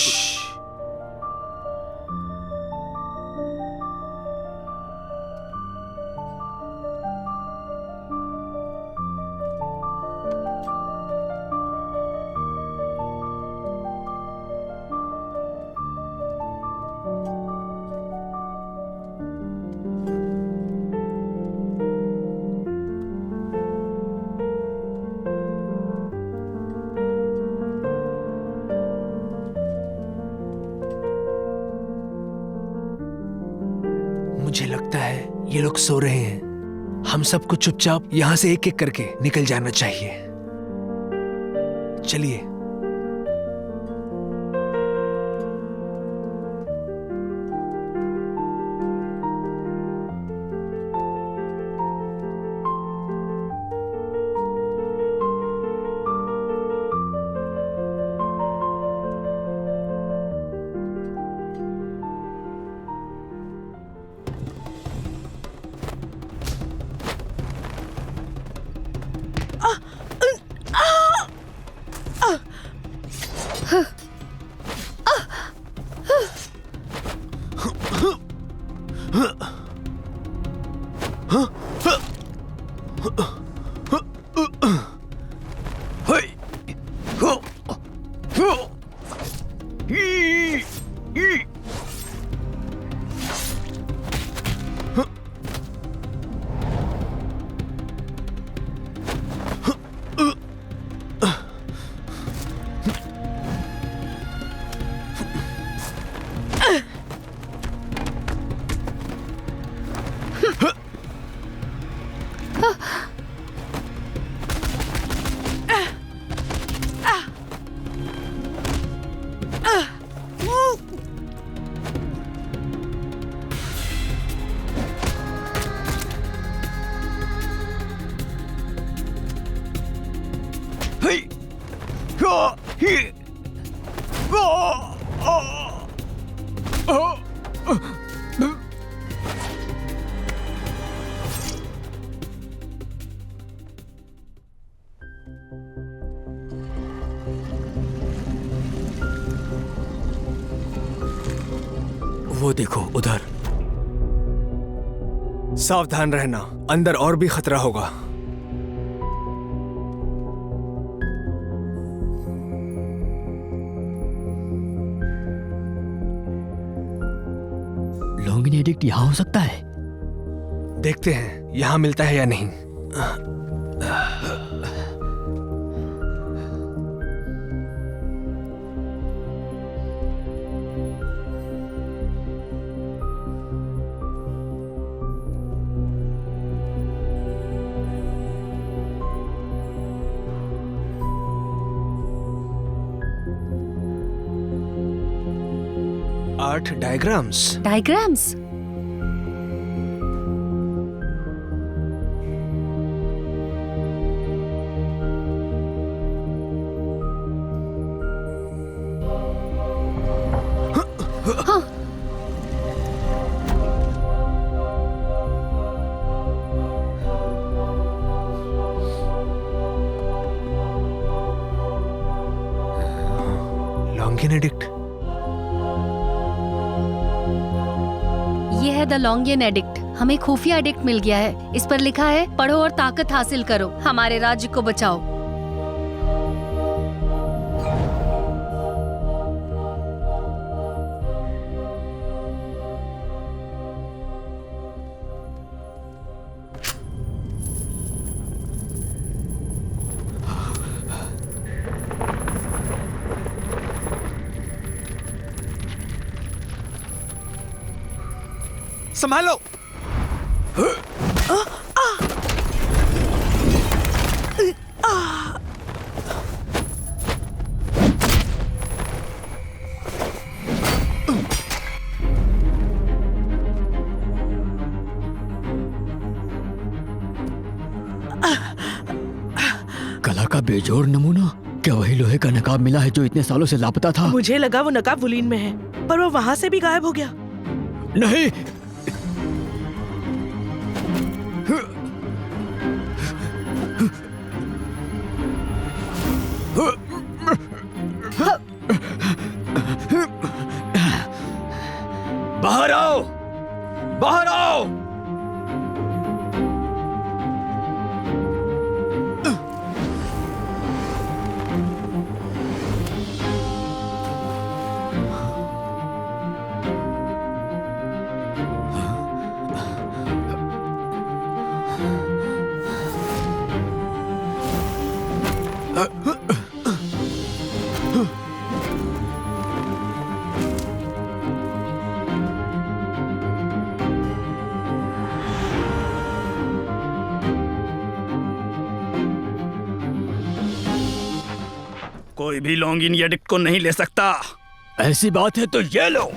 मुझे लगता है ये लोग सो रहे हैं। हम सबको चुपचाप यहाँ से एक एक करके निकल जाना चाहिए। चलिए। वो देखो उधर। सावधान रहना, अंदर और भी खतरा होगा। लोंगिनी एडिक्ट यहाँ हो सकता है? देखते हैं यहाँ मिलता है या नहीं। 8 डायग्राम्स। डायग्राम्स? लॉन्गिन एडिक्ट। ये है द लॉन्गियन एडिक्ट। हमें खुफिया एडिक्ट मिल गया है। इस पर लिखा है, पढ़ो और ताकत हासिल करो, हमारे राज्य को बचाओ। संभालो। कला का बेजोड़ नमूना? क्या वही लोहे का नकाब मिला है जो इतने सालों से लापता था? मुझे लगा वो नकाब वुलीन में है, पर वो वहाँ से भी गायब हो गया। नहीं, बाहर आओ, बाहर आओ। कोई भी लॉन्गिन एडिक्ट को नहीं ले सकता। ऐसी बात है तो ये लो।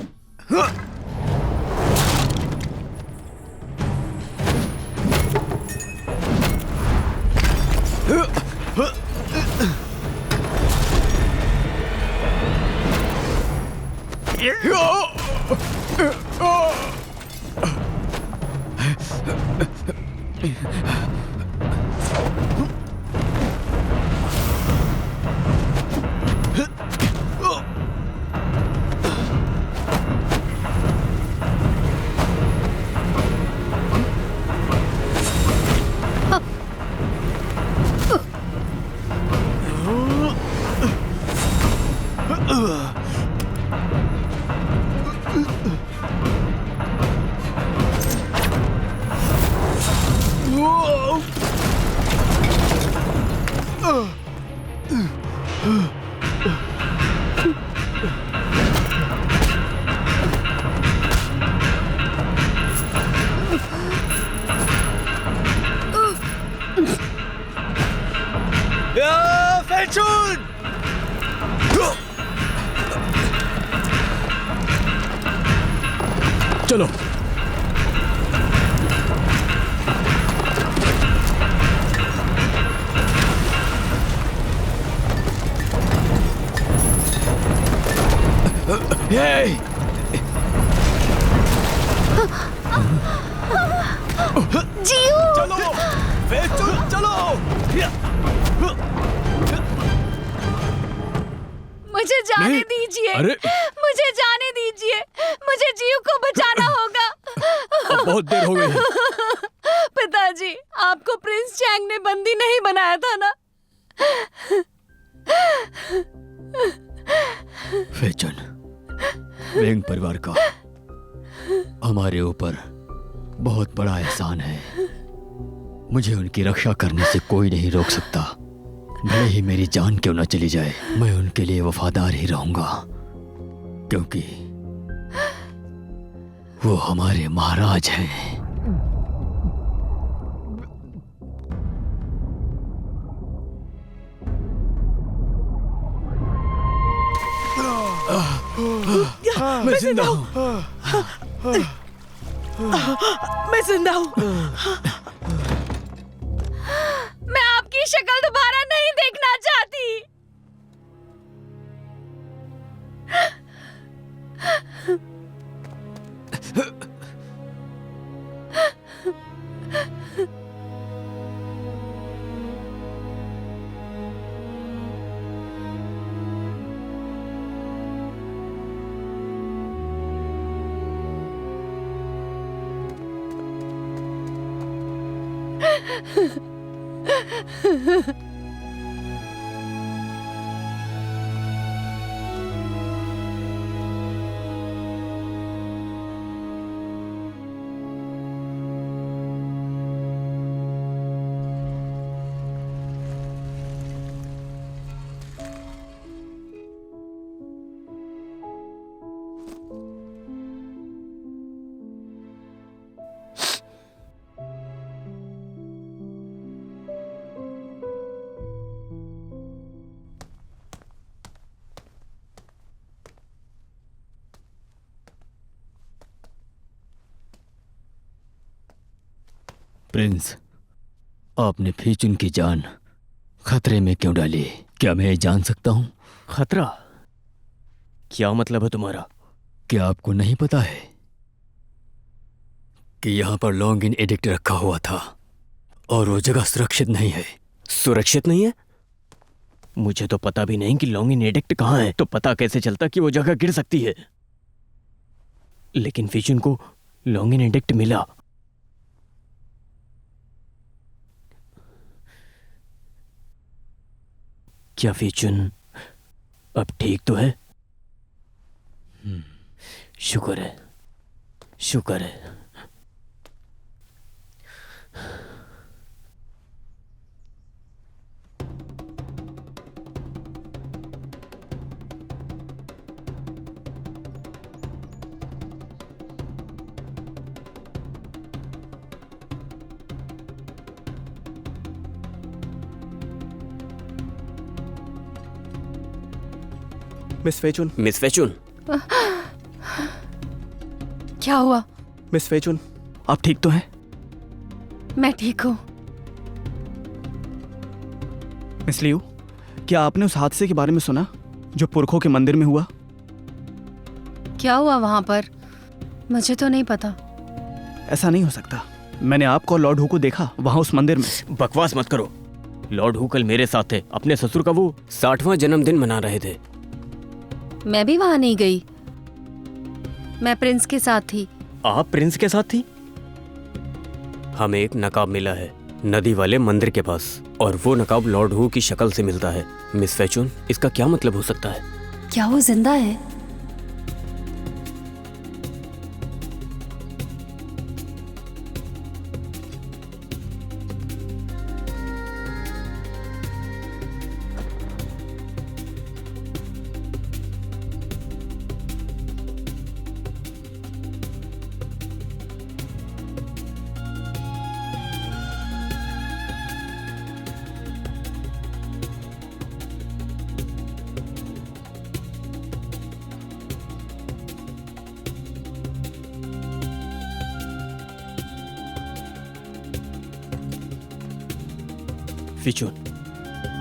चलो। जीव! चलो, चलो। मुझे जाने नहीं। दीजिए। अरे। मुझे जाने दीजिए। मुझे जीव को बचाना होगा। अब बहुत देर हो गई है। पिताजी, आपको प्रिंस चैंग ने बंदी नहीं बनाया था ना? फेचन, वेंग परिवार का हमारे ऊपर बहुत बड़ा एहसान है। मुझे उनकी रक्षा करने से कोई नहीं रोक सकता। भले ही मेरी जान क्यों न चली जाए, मैं उनके लिए वफादार ही रहूंगा, क्योंकि वो हमारे महाराज हैं। मैं जिंदा हूँ। मैं जिंदा हूँ। मैं आपकी शक्ल दोबारा नहीं देखना चाहती। प्रिंस, आपने फीचुन की जान खतरे में क्यों डाली? क्या मैं जान सकता हूँ? खतरा? क्या मतलब है तुम्हारा? क्या आपको नहीं पता है कि यहाँ पर लॉन्ग इन एडिक्ट रखा हुआ था और वो जगह सुरक्षित नहीं है? सुरक्षित नहीं है? मुझे तो पता भी नहीं कि लॉन्ग इन एडिक्ट कहाँ है, तो पता कैसे चलता कि वो जगह गिर सकती है? लेकिन फीचुन को लॉन्ग इन एडिक्ट मिला। क्या फीचुन अब ठीक तो है? शुक्र है, शुक्र है। मिस फेचुन, मिस फैचुन, क्या हुआ? मिस फेचुन, आप ठीक तो हैं? मैं ठीक हूँ। मिस लियू, क्या आपने उस हादसे के बारे में सुना जो पुरखों के मंदिर में हुआ? क्या हुआ वहां पर? मुझे तो नहीं पता। ऐसा नहीं हो सकता। मैंने आपको और लॉर्ड हू को देखा वहां उस मंदिर में। बकवास मत करो। लॉर्ड हू कल मेरे साथ थे, अपने ससुर का वो 60वां जन्मदिन मना रहे थे। मैं भी वहां नहीं गई। मैं प्रिंस के साथ थी। आप प्रिंस के साथ थी? हमें एक नकाब मिला है नदी वाले मंदिर के पास, और वो नकाब लॉर्ड हू की शक्ल से मिलता है। मिस फैचुन, इसका क्या मतलब हो सकता है? क्या वो जिंदा है? फीचुन,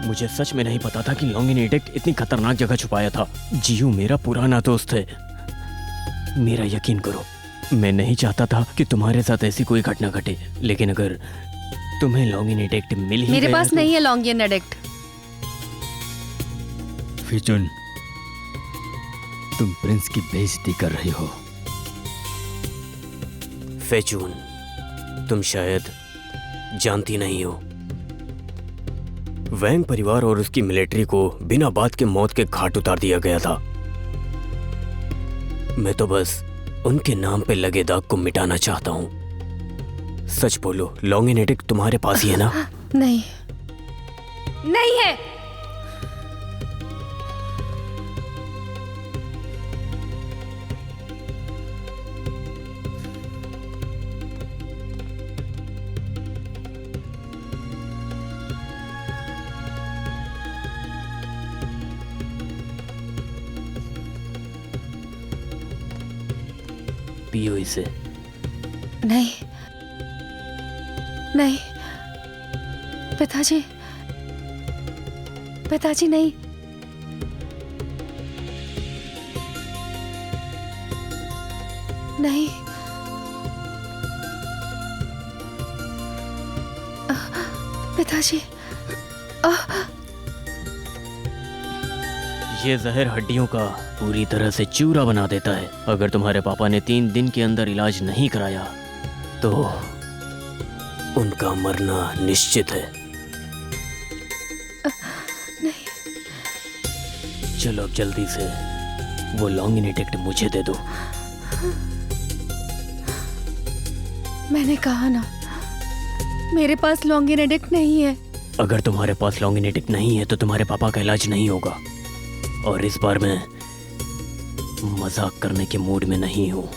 मुझे सच में नहीं पता था कि लॉन्ग इन एडिक्ट इतनी खतरनाक जगह छुपाया था। जियो मेरा पुराना दोस्त है। मेरा यकीन करो, मैं नहीं चाहता था कि तुम्हारे साथ ऐसी कोई घटना घटे, लेकिन अगर तुम्हें लॉन्ग इन एडिक्ट मिल ही मेरे गया पास तो... नहीं है लॉन्ग इन एडिक्ट। फीचुन, तुम प्रिंस की बेइज्जती कर रही हो। फैचुन, तुम शायद जानती नहीं हो, वैंग परिवार और उसकी मिलिट्री को बिना बात के मौत के घाट उतार दिया गया था। मैं तो बस उनके नाम पे लगे दाग को मिटाना चाहता हूँ। सच बोलो, लॉन्ग इन एडिक्ट तुम्हारे पास ही है ना? नहीं, नहीं है। पियो इसे। नहीं नहीं पिताजी, पिताजी नहीं। नहीं पिताजी। ये जहर हड्डियों का पूरी तरह से चूरा बना देता है। अगर तुम्हारे पापा ने 3 दिन के अंदर इलाज नहीं कराया तो उनका मरना निश्चित है। नहीं। चलो अब जल्दी से वो लॉन्गिनेटिक्ट मुझे दे दो। मैंने कहा ना, मेरे पास लॉन्गिनेटिक नहीं है। अगर तुम्हारे पास लॉन्गिनेटिक नहीं है तो तुम्हारे पापा का इलाज नहीं होगा। और इस बार मैं मजाक करने के मूड में नहीं हूं।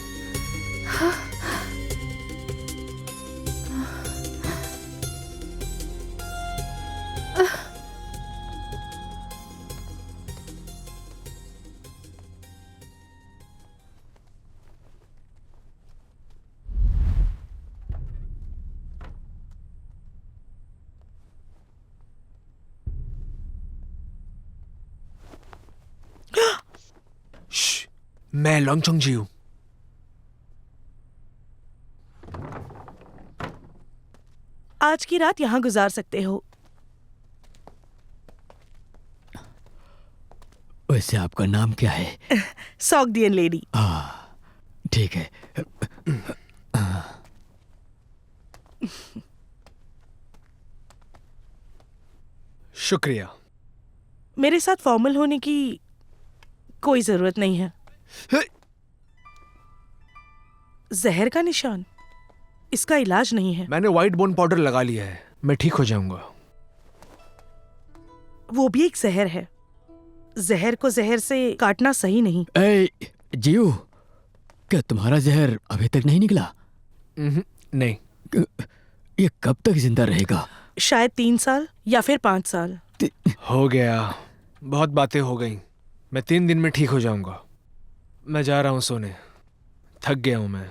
मैं लॉन्गचोंग जी हूं। आज की रात यहाँ गुजार सकते हो। वैसे आपका नाम क्या है? सॉगडियन लेडी। ठीक है। शुक्रिया। मेरे साथ फॉर्मल होने की कोई जरूरत नहीं है। जहर का निशान, इसका इलाज नहीं है। मैंने व्हाइट बोन पाउडर लगा लिया है, मैं ठीक हो जाऊंगा। वो भी एक जहर है। जहर को जहर से काटना सही नहीं। जियो, क्या तुम्हारा जहर अभी तक नहीं निकला? नहीं। ये कब तक जिंदा रहेगा? शायद 3 साल या फिर 5 साल। हो गया, बहुत बातें हो गई। मैं 3 दिन में ठीक हो जाऊंगा। मैं जा रहा हूं सोने, थक गया हूं मैं।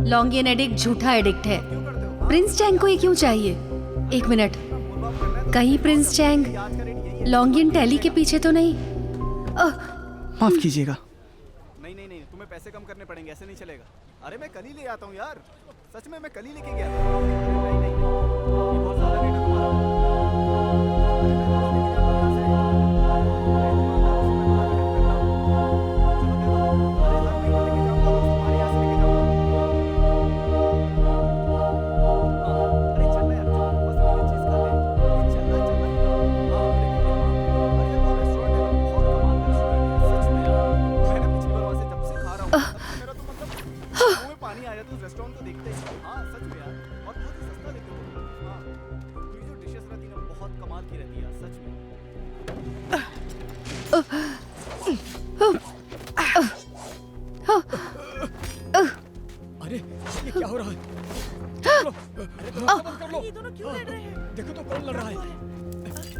लॉन्गियन एडिक्ट झूठा एडिक्ट है। प्रिंस चैंग को ये क्यों चाहिए? 1 मिनट, कहीं प्रिंस चैंग लॉन्गियन टैली के पीछे तो नहीं? माफ कीजिएगा। नहीं, तुम्हें पैसे कम करने पड़ेंगे, ऐसे नहीं चलेगा। अरे मैं कल ही ले आता हूँ यार, सच में मैं कल ही लेके गया था। नहीं, ये बहुत ज्यादा रेट है रहे तो रेस्टोरेंट तो देखते ही। हाँ सच में यार, और बहुत ही सस्ता देते हो तुम। हाँ, ये जो डिशेस रहती है ना बहुत कमाल की रहती है यार, सच में। अरे ये क्या हो रहा है? ये दोनों क्यों लड़ रहे हैं? देखो तो कौन लड़ रहा है?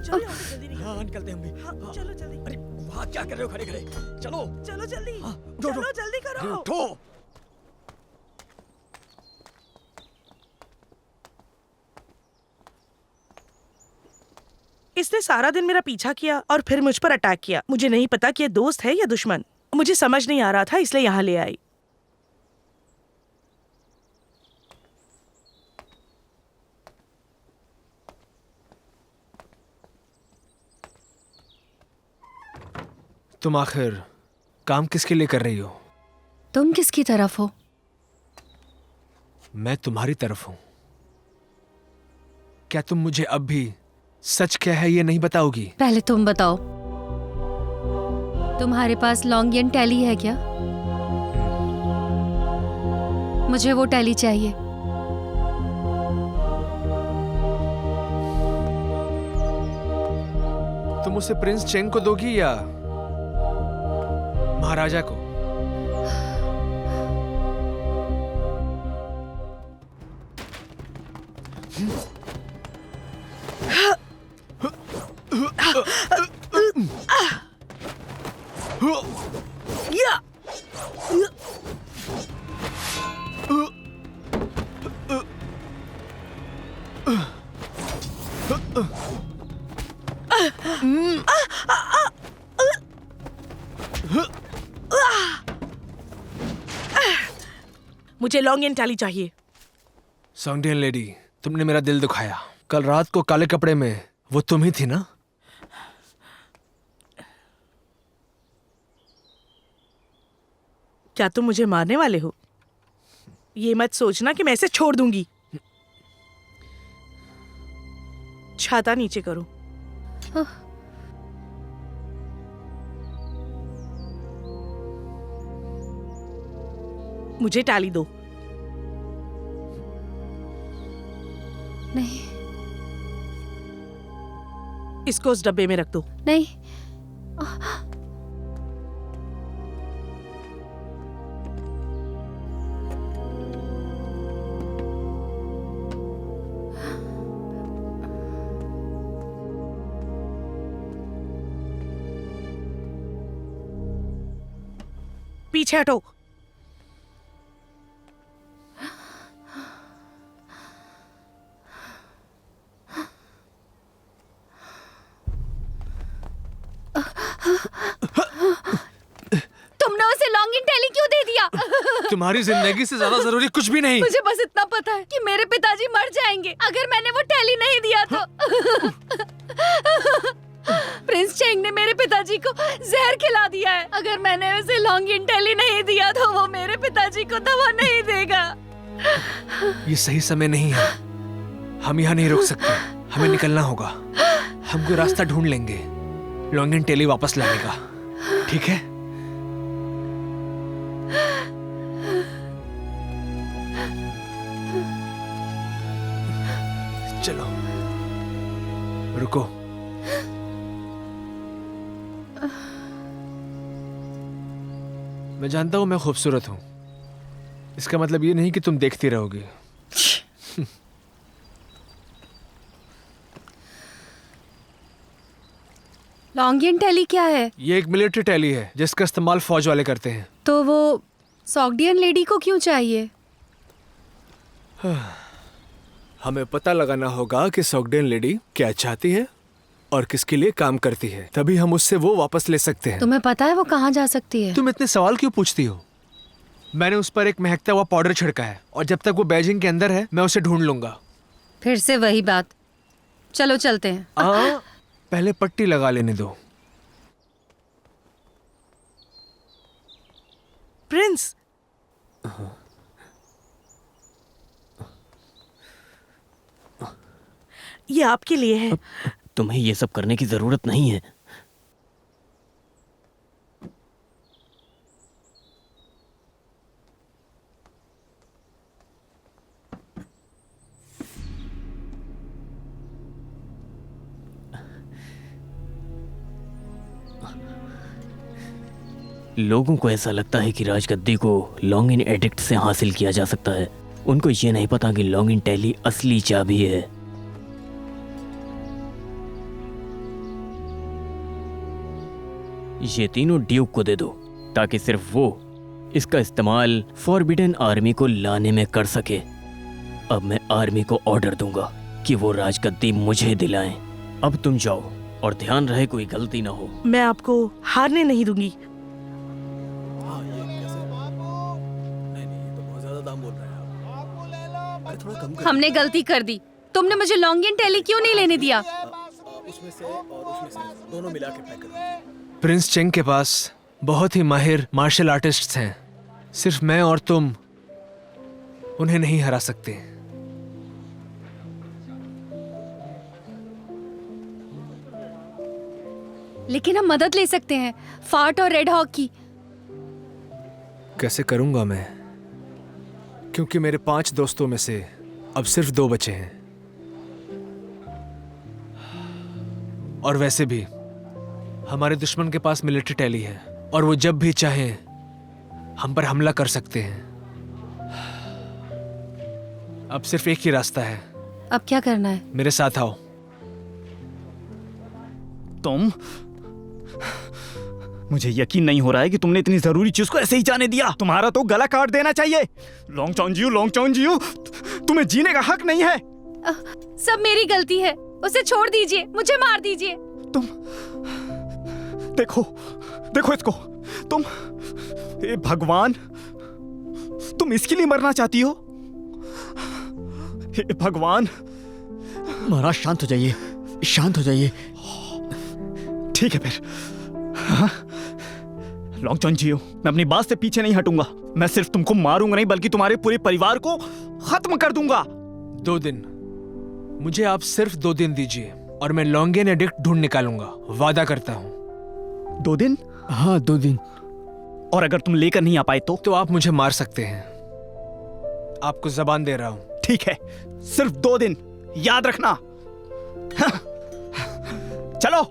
चलो यहाँ से जल्दी निकलो। हाँ निकलते हैं हम भी। हाँ, चलो जल्दी। अरे वहाँ क्या कर रहे हो खड़े खड़े? चलो चलो जल्दी। हाँ, उठो, चलो उठो। जल्दी अरे करो। उठो। इसने सारा दिन मेरा पीछा किया और फिर मुझ पर अटैक किया। मुझे नहीं पता कि ये दोस्त है या दुश्मन। मुझे समझ नहीं आ रहा था, इसलिए यहाँ ले आई। तुम आखिर काम किसके लिए कर रही हो? तुम किसकी तरफ हो? मैं तुम्हारी तरफ हूं। क्या तुम मुझे अब भी सच क्या है ये नहीं बताओगी? पहले तुम बताओ, तुम्हारे पास लॉन्गियन टैली है क्या? मुझे वो टैली चाहिए। तुम उसे प्रिंस चेंग को दोगी या महाराजा को? या! मुझे लॉन्गियन टैली चाहिए। सॉन्गडियन लेडी, तुमने मेरा दिल दुखाया। कल रात को काले कपड़े में वो तुम ही थी ना? क्या तुम मुझे मारने वाले हो? ये मत सोचना कि मैं इसे छोड़ दूंगी। छाता नीचे करो। मुझे टाली दो। नहीं इसको उस डब्बे में रख दो। नहीं, पीछे हटो। तुमने उसे लॉन्गियन टैली क्यों दे दिया? तुम्हारी जिंदगी से ज्यादा जरूरी कुछ भी नहीं। मुझे बस इतना पता है कि मेरे पिताजी मर जाएंगे अगर मैंने वो टैली नहीं दिया तो। प्रिंस चेंग ने मेरे पिताजी को जहर खिला दिया है। अगर मैंने उसे लॉन्गियन टैली नहीं दिया तो वो मेरे पिताजी को दवा नहीं देगा। ये सही समय नहीं है। हम यहाँ नहीं रुक सकते। हमें निकलना होगा। हम कोई रास्ता ढूंढ लेंगे लॉन्गियन टैली वापस लाने का। ठीक है? चलो, रुको। मैं जानता हूं मैं खूबसूरत हूं। इसका मतलब ये नहीं कि तुम देखती रहोगी। लॉन्गियन टैली क्या है? ये एक मिलिट्री टैली है जिसका इस्तेमाल फौज वाले करते हैं। तो वो सॉग्डियन लेडी को क्यों चाहिए? हमें पता लगाना होगा कि सॉग्डियन लेडी क्या चाहती है और किसके लिए काम करती है, तभी हम उससे वो वापस ले सकते हैं। तुम्हें पता है वो कहाँ जा सकती है? तुम इतने सवाल क्यों पूछती हो? मैंने उस पर एक महकता हुआ पाउडर छिड़का है और जब तक वो बेजिंग के अंदर है मैं उसे ढूंढ लूंगा। फिर से वही बात। चलो चलते हैं। पहले पट्टी लगा लेने दो। प्रिंस, ये आपके लिए है। तुम्हें ये सब करने की जरूरत नहीं है। लोगों को ऐसा लगता है कि राजगद्दी को लॉन्गिन एडिक्ट से हासिल किया जा सकता है। उनको ये नहीं पता कि लॉन्गिन टैली असली चाबी है। ये तीनों ड्यूक को दे दो ताकि सिर्फ वो इसका इस्तेमाल फॉरबिडन आर्मी को लाने में कर सके। अब मैं आर्मी को ऑर्डर दूंगा कि वो राजगद्दी मुझे दिलाएं। अब तुम जाओ और ध्यान रहे कोई गलती ना हो। मैं आपको हारने नहीं दूंगी। हमने गलती कर दी। तुमने मुझे लॉन्गिन टैली क्यों नहीं लेने दिया? प्रिंस चेंग के पास बहुत ही माहिर मार्शल आर्टिस्ट्स हैं। सिर्फ मैं और तुम उन्हें नहीं हरा सकते। लेकिन हम मदद ले सकते हैं, फाट और रेड हॉक की। कैसे करूंगा मैं? क्योंकि मेरे 5 दोस्तों में से अब सिर्फ 2 बचे हैं। और वैसे भी हमारे दुश्मन के पास मिलिट्री टैली है और वो जब भी चाहें हम पर हमला कर सकते हैं। अब सिर्फ एक ही रास्ता है। अब क्या करना है? मेरे साथ आओ। तुम, मुझे यकीन नहीं हो रहा है कि तुमने इतनी जरूरी चीज को ऐसे ही जाने दिया। तुम्हारा तो गला काट देना चाहिए। लॉन्ग चौंग जियो, तुम्हें जीने का हक नहीं है। सब मेरी गलती है। उसे छोड़ दीजिए, मुझे मार दीजिए। तुम देखो इसको। तुम, ए भगवान, तुम इसके लिए मरना चाहती हो? हे भगवान। महाराज शांत हो जाइए, शांत हो जाइए। ठीक है फिर। हाँ? लॉन्ग चौंग जियो, मैं अपनी बात से पीछे नहीं हटूंगा। मैं सिर्फ तुमको मारूंगा नहीं बल्कि तुम्हारे पूरे परिवार को खत्म कर दूंगा। 2 दिन, मुझे आप सिर्फ 2 दिन दीजिए और मैं लॉन्गिन एडिक्ट ढूंढ निकालूंगा। वादा करता हूँ। 2 दिन? हाँ 2 दिन। और अगर तुम लेकर नहीं आ पाए तो? आप मुझे मार सकते हैं। आपको जबान दे रहा हूँ। ठीक है, सिर्फ 2 दिन, याद रखना। हाँ। चलो।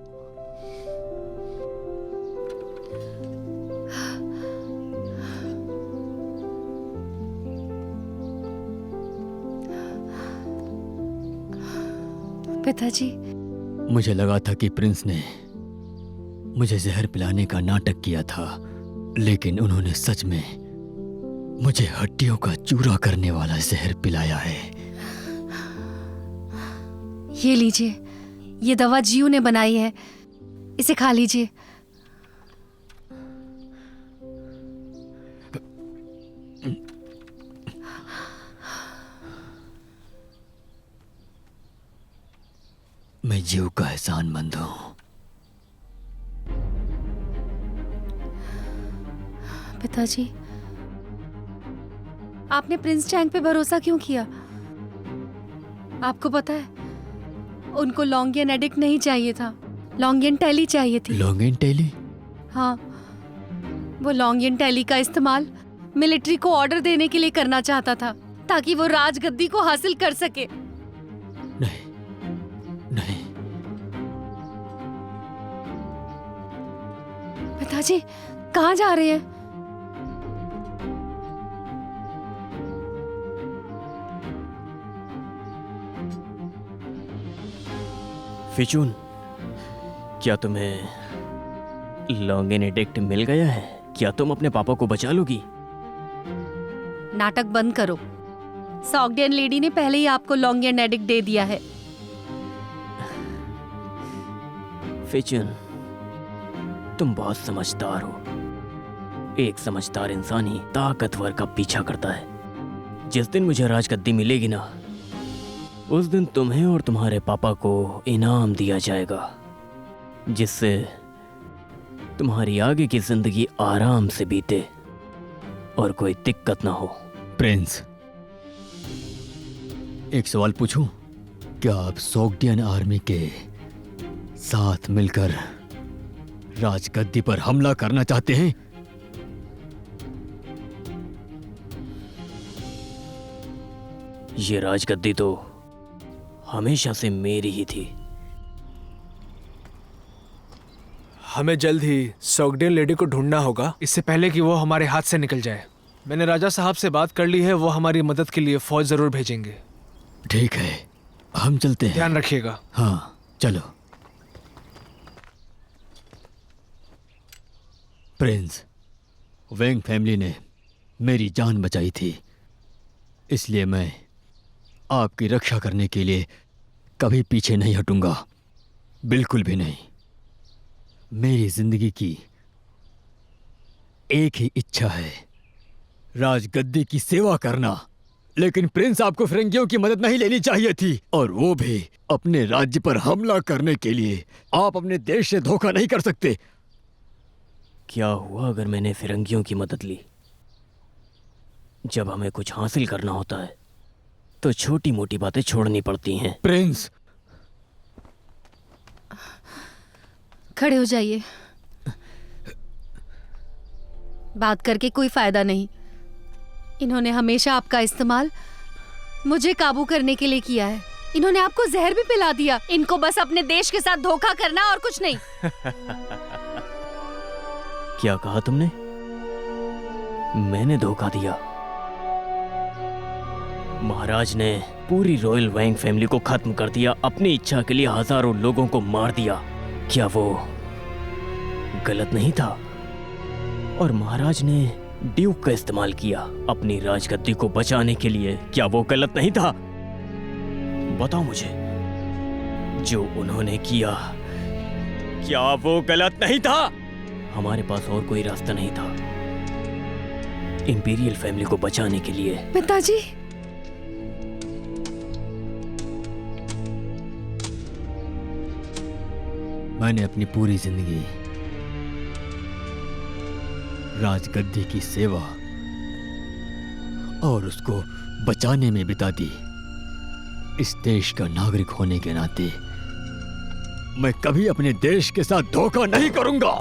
पिताजी, मुझे लगा था कि प्रिंस ने मुझे जहर पिलाने का नाटक किया था, लेकिन उन्होंने सच में मुझे हड्डियों का चूरा करने वाला जहर पिलाया है। ये लीजिए, ये दवा जियो ने बनाई है, इसे खा लीजिए। मैं जीव का एहसानमंद हूं। पिताजी, आपने प्रिंस चैंग पे भरोसा क्यों किया? आपको पता है, उनको लॉन्गियन एडिक्ट नहीं चाहिए था, लॉन्गियन टैली चाहिए थी। लॉन्गिन टैली? हाँ, वो लॉन्गियन टैली का इस्तेमाल मिलिट्री को ऑर्डर देने के लिए करना चाहता था ताकि वो राजगद्दी को हासिल कर सके। नहीं नहीं। पिताजी, कहाँ जा रहे हैं? फिचून, क्या तुम्हें लॉन्गिन एडिक्ट मिल गया है? क्या तुम अपने पापा को बचा लोगी? नाटक बंद करो। सॉगडियन लेडी ने पहले ही आपको लॉन्गियन एडिक्ट दे दिया है। फिचून, तुम बहुत समझदार हो। एक समझदार इंसान ही ताकतवर का पीछा करता है। जिस दिन मुझे राजगद्दी मिलेगी ना, उस दिन तुम्हें और तुम्हारे पापा को इनाम दिया जाएगा, जिससे तुम्हारी आगे की जिंदगी आराम से बीते और कोई दिक्कत ना हो। प्रिंस, एक सवाल पूछूं? क्या आप सॉगडियन आर्मी के साथ मिलकर राजगद्दी पर हमला करना चाहते हैं? ये राजगद्दी तो हमेशा से मेरी ही थी। हमें जल्द ही सोगडियन लेडी को ढूंढना होगा, इससे पहले कि वो हमारे हाथ से निकल जाए। मैंने राजा साहब से बात कर ली है, वो हमारी मदद के लिए फौज जरूर भेजेंगे। ठीक है, हम चलते हैं। ध्यान रखिएगा। हाँ चलो। प्रिंस, वेंग फैमिली ने मेरी जान बचाई थी, इसलिए मैं आपकी रक्षा करने के लिए कभी पीछे नहीं हटूंगा, बिल्कुल भी नहीं। मेरी जिंदगी की एक ही इच्छा है, राजगद्दी की सेवा करना। लेकिन प्रिंस, आपको फिरंगियों की मदद नहीं लेनी चाहिए थी, और वो भी अपने राज्य पर हमला करने के लिए। आप अपने देश से धोखा नहीं कर सकते। क्या हुआ अगर मैंने फिरंगियों की मदद ली? जब हमें कुछ हासिल करना होता है तो छोटी मोटी बातें छोड़नी पड़ती हैं। प्रिंस, खड़े हो जाइए। बात करके कोई फायदा नहीं। इन्होंने हमेशा आपका इस्तेमाल मुझे काबू करने के लिए किया है। इन्होंने आपको जहर भी पिला दिया। इनको बस अपने देश के साथ धोखा करना और कुछ नहीं। क्या कहा तुमने? मैंने धोखा दिया? महाराज ने पूरी रॉयल वैंग फैमिली को खत्म कर दिया, अपनी इच्छा के लिए हजारों लोगों को मार दिया। क्या वो गलत नहीं था? और महाराज ने ड्यूक का इस्तेमाल किया अपनी राजगद्दी को बचाने के लिए। क्या वो गलत नहीं था? बताओ मुझे, जो उन्होंने किया, क्या वो गलत नहीं था? हमारे पास और कोई रास्ता नहीं था इंपीरियल फैमिली को बचाने के लिए। पिताजी, मैंने अपनी पूरी जिंदगी राजगद्दी की सेवा और उसको बचाने में बिता दी। इस देश का नागरिक होने के नाते मैं कभी अपने देश के साथ धोखा नहीं करूंगा।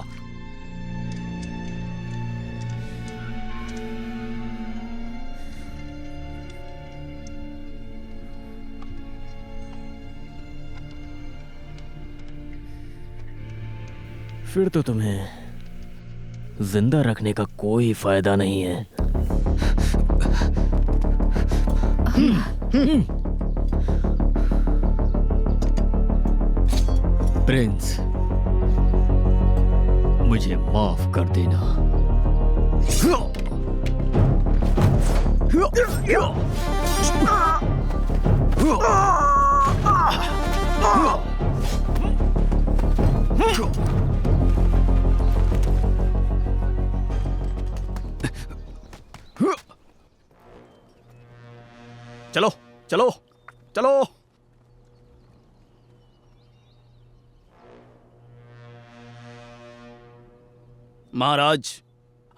फिर तो तुम्हें जिंदा रखने का कोई फायदा नहीं है। प्रिंस, मुझे माफ कर देना। चलो चलो चलो। महाराज,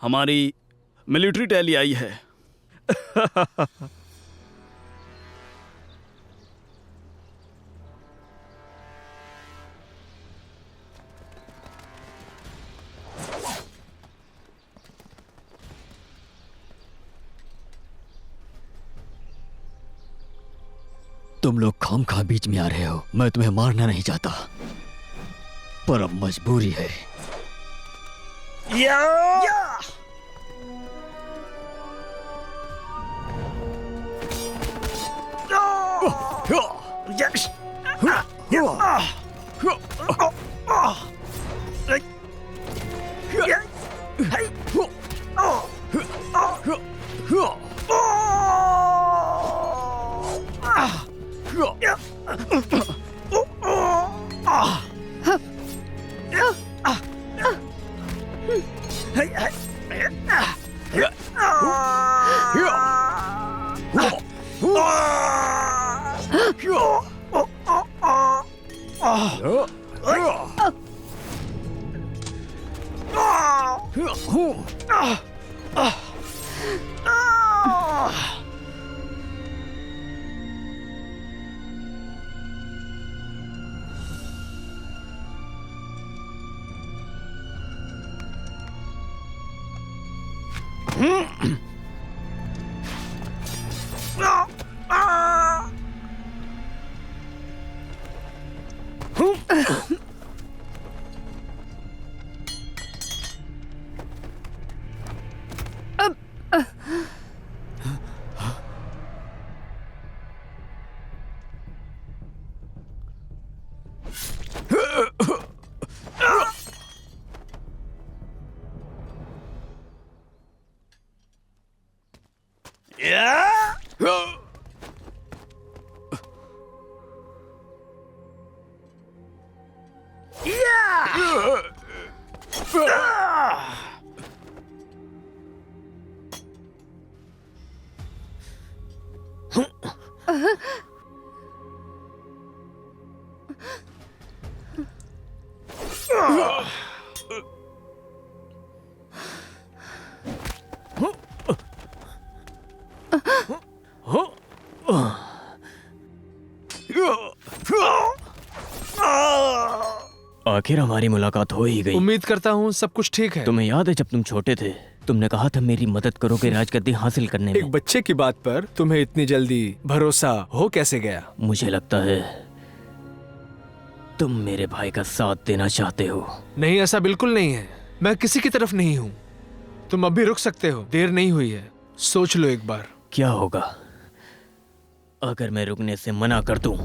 हमारी मिलिट्री टैली आई है। तुम लोग खामखा बीच में आ रहे हो। मैं तुम्हें मारना नहीं चाहता, पर अब मजबूरी है। आखिर हमारी मुलाकात हो ही गई। उम्मीद करता हूँ सब कुछ ठीक है। तुम्हें याद है जब तुम छोटे थे, तुमने कहा था मेरी मदद करोगे राजगद्दी हासिल करने एक में। बच्चे की बात पर तुम्हें इतनी जल्दी भरोसा हो कैसे गया? मुझे लगता है तुम मेरे भाई का साथ देना चाहते हो। नहीं, ऐसा बिल्कुल नहीं है। मैं किसी की तरफ नहीं हूँ। तुम अभी रुक सकते हो, देर नहीं हुई है। सोच लो एक बार। क्या होगा अगर मैं रुकने से मना कर दूं?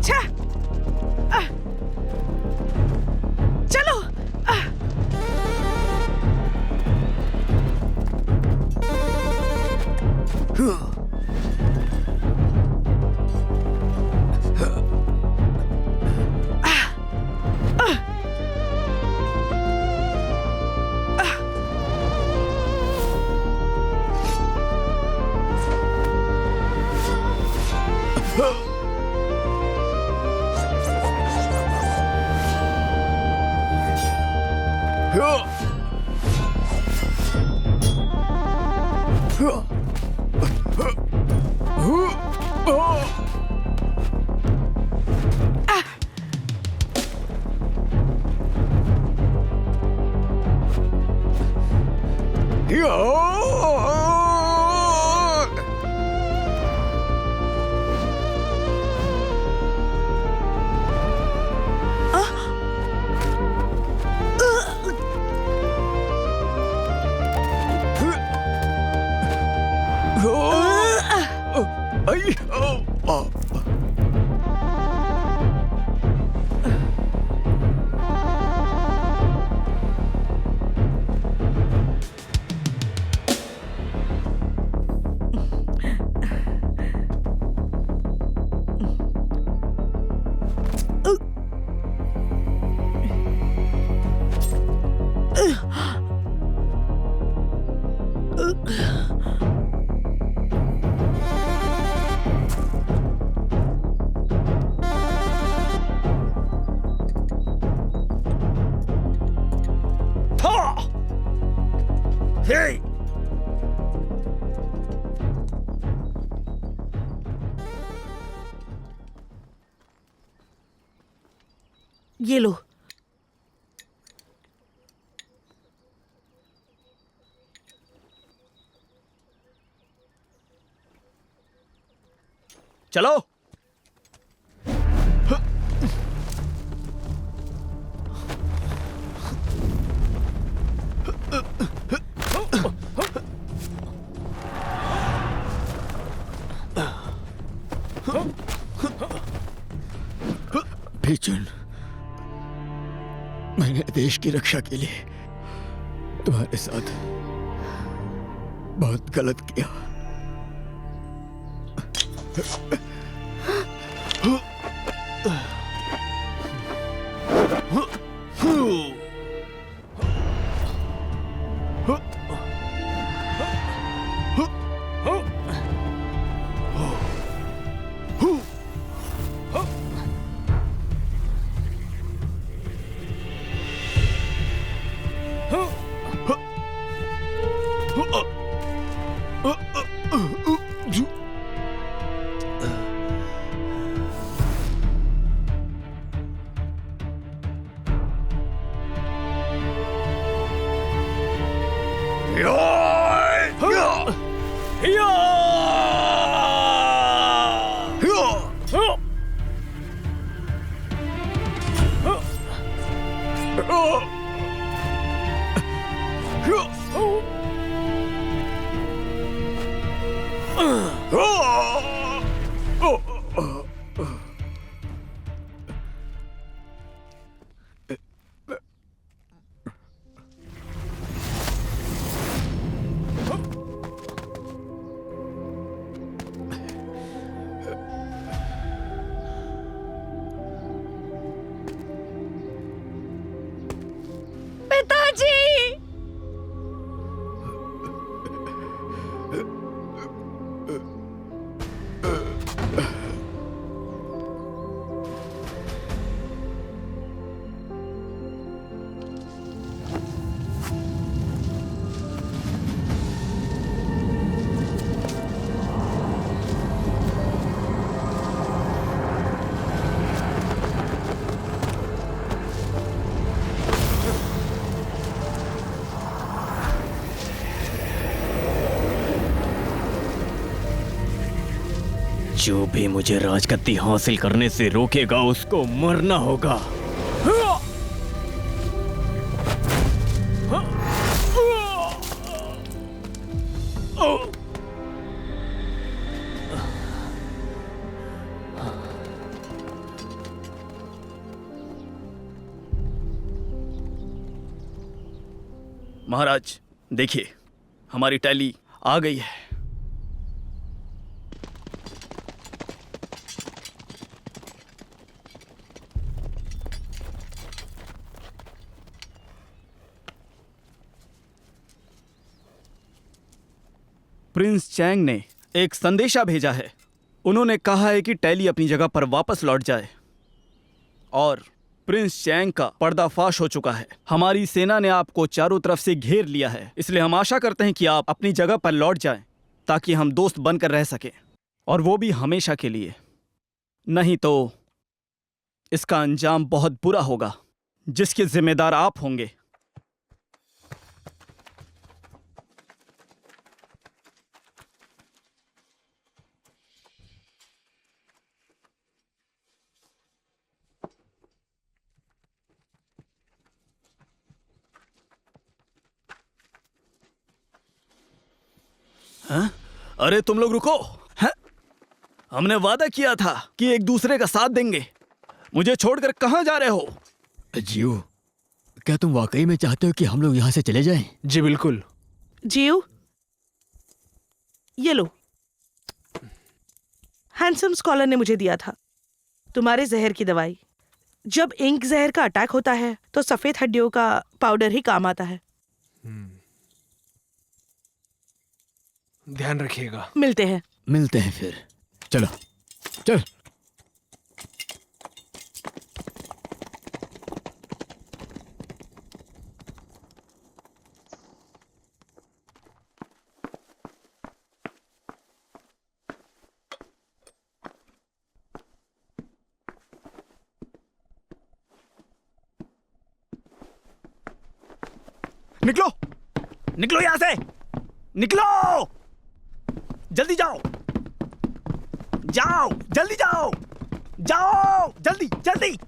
छा! चलो! ये लो। चलो। भीचुन, मैंने देश की रक्षा के लिए तुम्हारे साथ बहुत गलत किया। जो भी मुझे राजगद्दी हासिल करने से रोकेगा उसको मरना होगा। महाराज देखिए, हमारी टैली आ गई है। प्रिंस चैंग ने एक संदेशा भेजा है। उन्होंने कहा है कि टैली अपनी जगह पर वापस लौट जाए और प्रिंस चैंग का पर्दाफाश हो चुका है। हमारी सेना ने आपको चारों तरफ से घेर लिया है, इसलिए हम आशा करते हैं कि आप अपनी जगह पर लौट जाएं ताकि हम दोस्त बनकर रह सकें, और वो भी हमेशा के लिए। नहीं तो इसका अंजाम बहुत बुरा होगा जिसके जिम्मेदार आप होंगे। हाँ? अरे तुम लोग रुको। हाँ? हमने वादा किया था कि एक दूसरे का साथ देंगे। मुझे छोड़कर कहां जा रहे हो? जियो, क्या तुम वाकई में चाहते हो कि हम लोग यहाँ से चले जाएं? जी बिल्कुल। जियो, ये लो, हैंडसम स्कॉलर ने मुझे दिया था तुम्हारे जहर की दवाई। जब इंक जहर का अटैक होता है तो सफेद हड्डियों का पाउडर ही काम आता है। ध्यान रखिएगा। मिलते हैं फिर। चलो चल। निकलो, निकलो यहां से, निकलो, जल्दी जाओ, जाओ, जल्दी जाओ, जाओ, जल्दी जल्दी।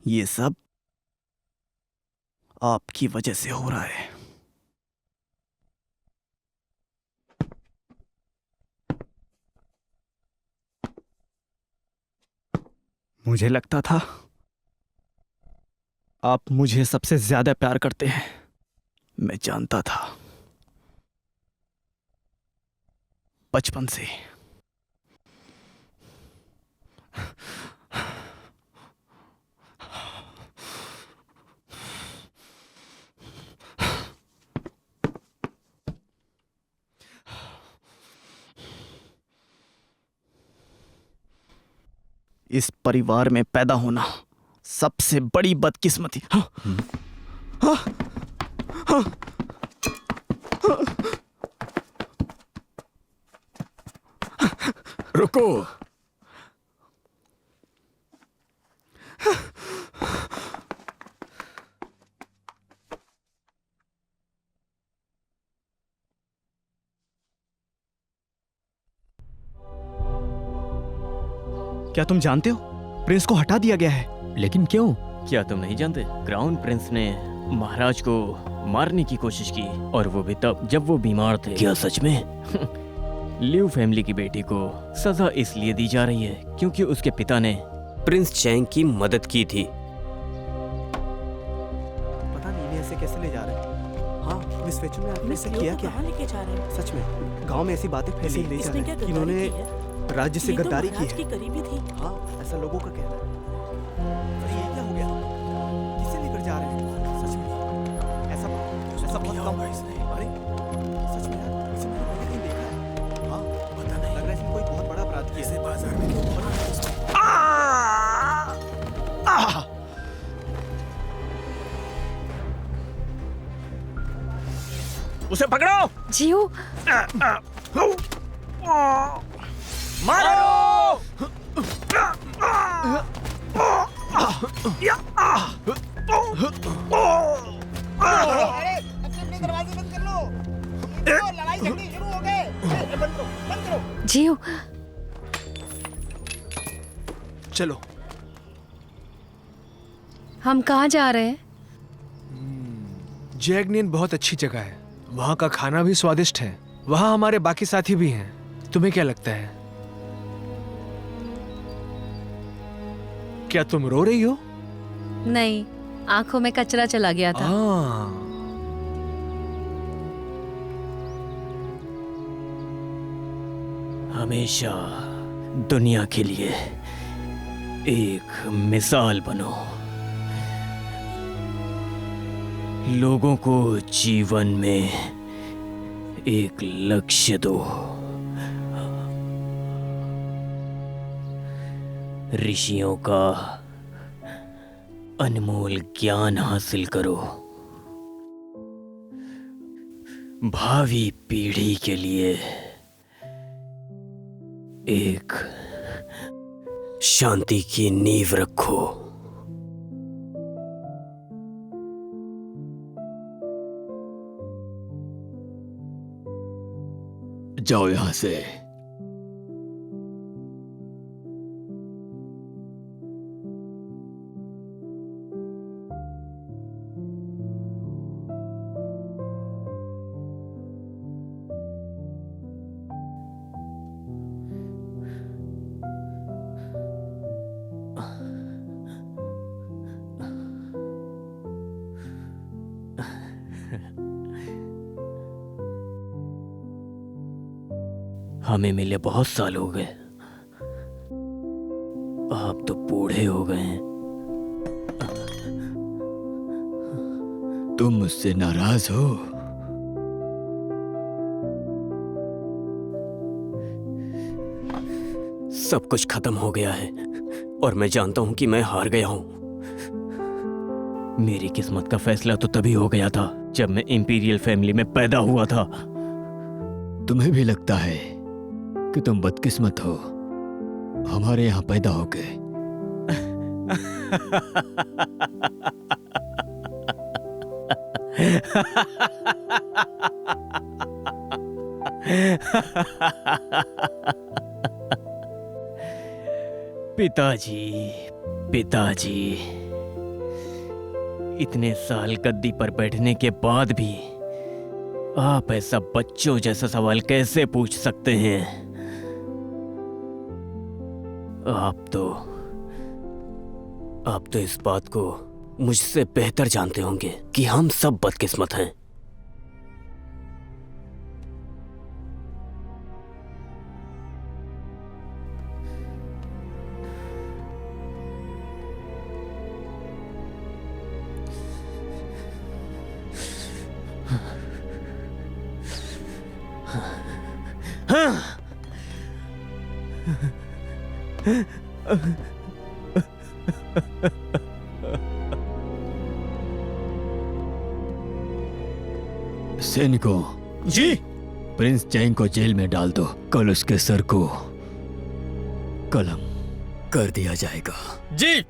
ये सब आपकी वजह से हो रहा है। मुझे लगता था आप मुझे सबसे ज्यादा प्यार करते हैं। मैं जानता था बचपन से। इस परिवार में पैदा होना सबसे बड़ी बदकिस्मती। हाँ? हाँ? हाँ? रुको। क्या तुम जानते हो प्रिंस को हटा दिया गया है? लेकिन क्यों? क्या तुम नहीं जानते? क्राउन प्रिंस ने महाराज को मारने की कोशिश की, और वो भी तब जब वो बीमार थे। क्या सच में? लियू फैमिली की बेटी को सजा इसलिए दी जा रही है क्योंकि उसके पिता ने प्रिंस चैंग की मदद की थी। पता नहीं इन्हें ऐसे कैसे ले जा रहे हैं। हाँ, मिस फेचू ने आपने ऐसे किया क्या? लेके जा रहे हैं? सच में गांव में ऐसी बातें फैली ले जा रहे हैं कि इन्होंने राज्य से गद्दारी की है। करीबी थी। हाँ, ऐसा लोगों का कहना है। अरे ये क्या हो गया? किसे लेकर जा रहे हैं? सच में ऐसा होगा इसने? अरे सच में यार, इसे मैंने पहले कहीं देखा है। हाँ, पता नहीं, लग रहा है इसने कोई बहुत बड़ा अपराध किया है। इसे बाजार में क्यों पकड़ा है इसने? उसे पकड़ो, जियो, मारो। दरवाजे बंद कर लो। तो लड़ाई झगड़े शुरू हो गए। बंद करो, बंद करो। जियो, चलो। हम कहाँ जा रहे हैं? जैगनियन बहुत अच्छी जगह है। वहाँ का खाना भी स्वादिष्ट है। वहाँ हमारे बाकी साथी भी हैं। तुम्हें क्या लगता है? क्या तुम रो रही हो? नहीं, आंखों में कचरा चला गया था। हमेशा दुनिया के लिए एक मिसाल बनो। लोगों को जीवन में एक लक्ष्य दो। ऋषियों का अनमोल ज्ञान हासिल करो। भावी पीढ़ी के लिए एक शांति की नींव रखो। जाओ यहां से। हमें मिले बहुत साल हो गए। आप तो बूढ़े हो गए हैं। तुम मुझसे नाराज हो? सब कुछ खत्म हो गया है और मैं जानता हूं कि मैं हार गया हूं। मेरी किस्मत का फैसला तो तभी हो गया था जब मैं इंपीरियल फैमिली में पैदा हुआ था। तुम्हें भी लगता है कि तुम बदकिस्मत हो हमारे यहाँ पैदा हो गए? पिताजी, पिताजी, इतने साल गद्दी पर बैठने के बाद भी आप ऐसा बच्चों जैसा सवाल कैसे पूछ सकते हैं? आप तो इस बात को मुझसे बेहतर जानते होंगे कि हम सब बदकिस्मत हैं। सैनिकों, जी। प्रिंस चैंग को जेल में डाल दो। कल उसके सर को कलम कर दिया जाएगा। जी।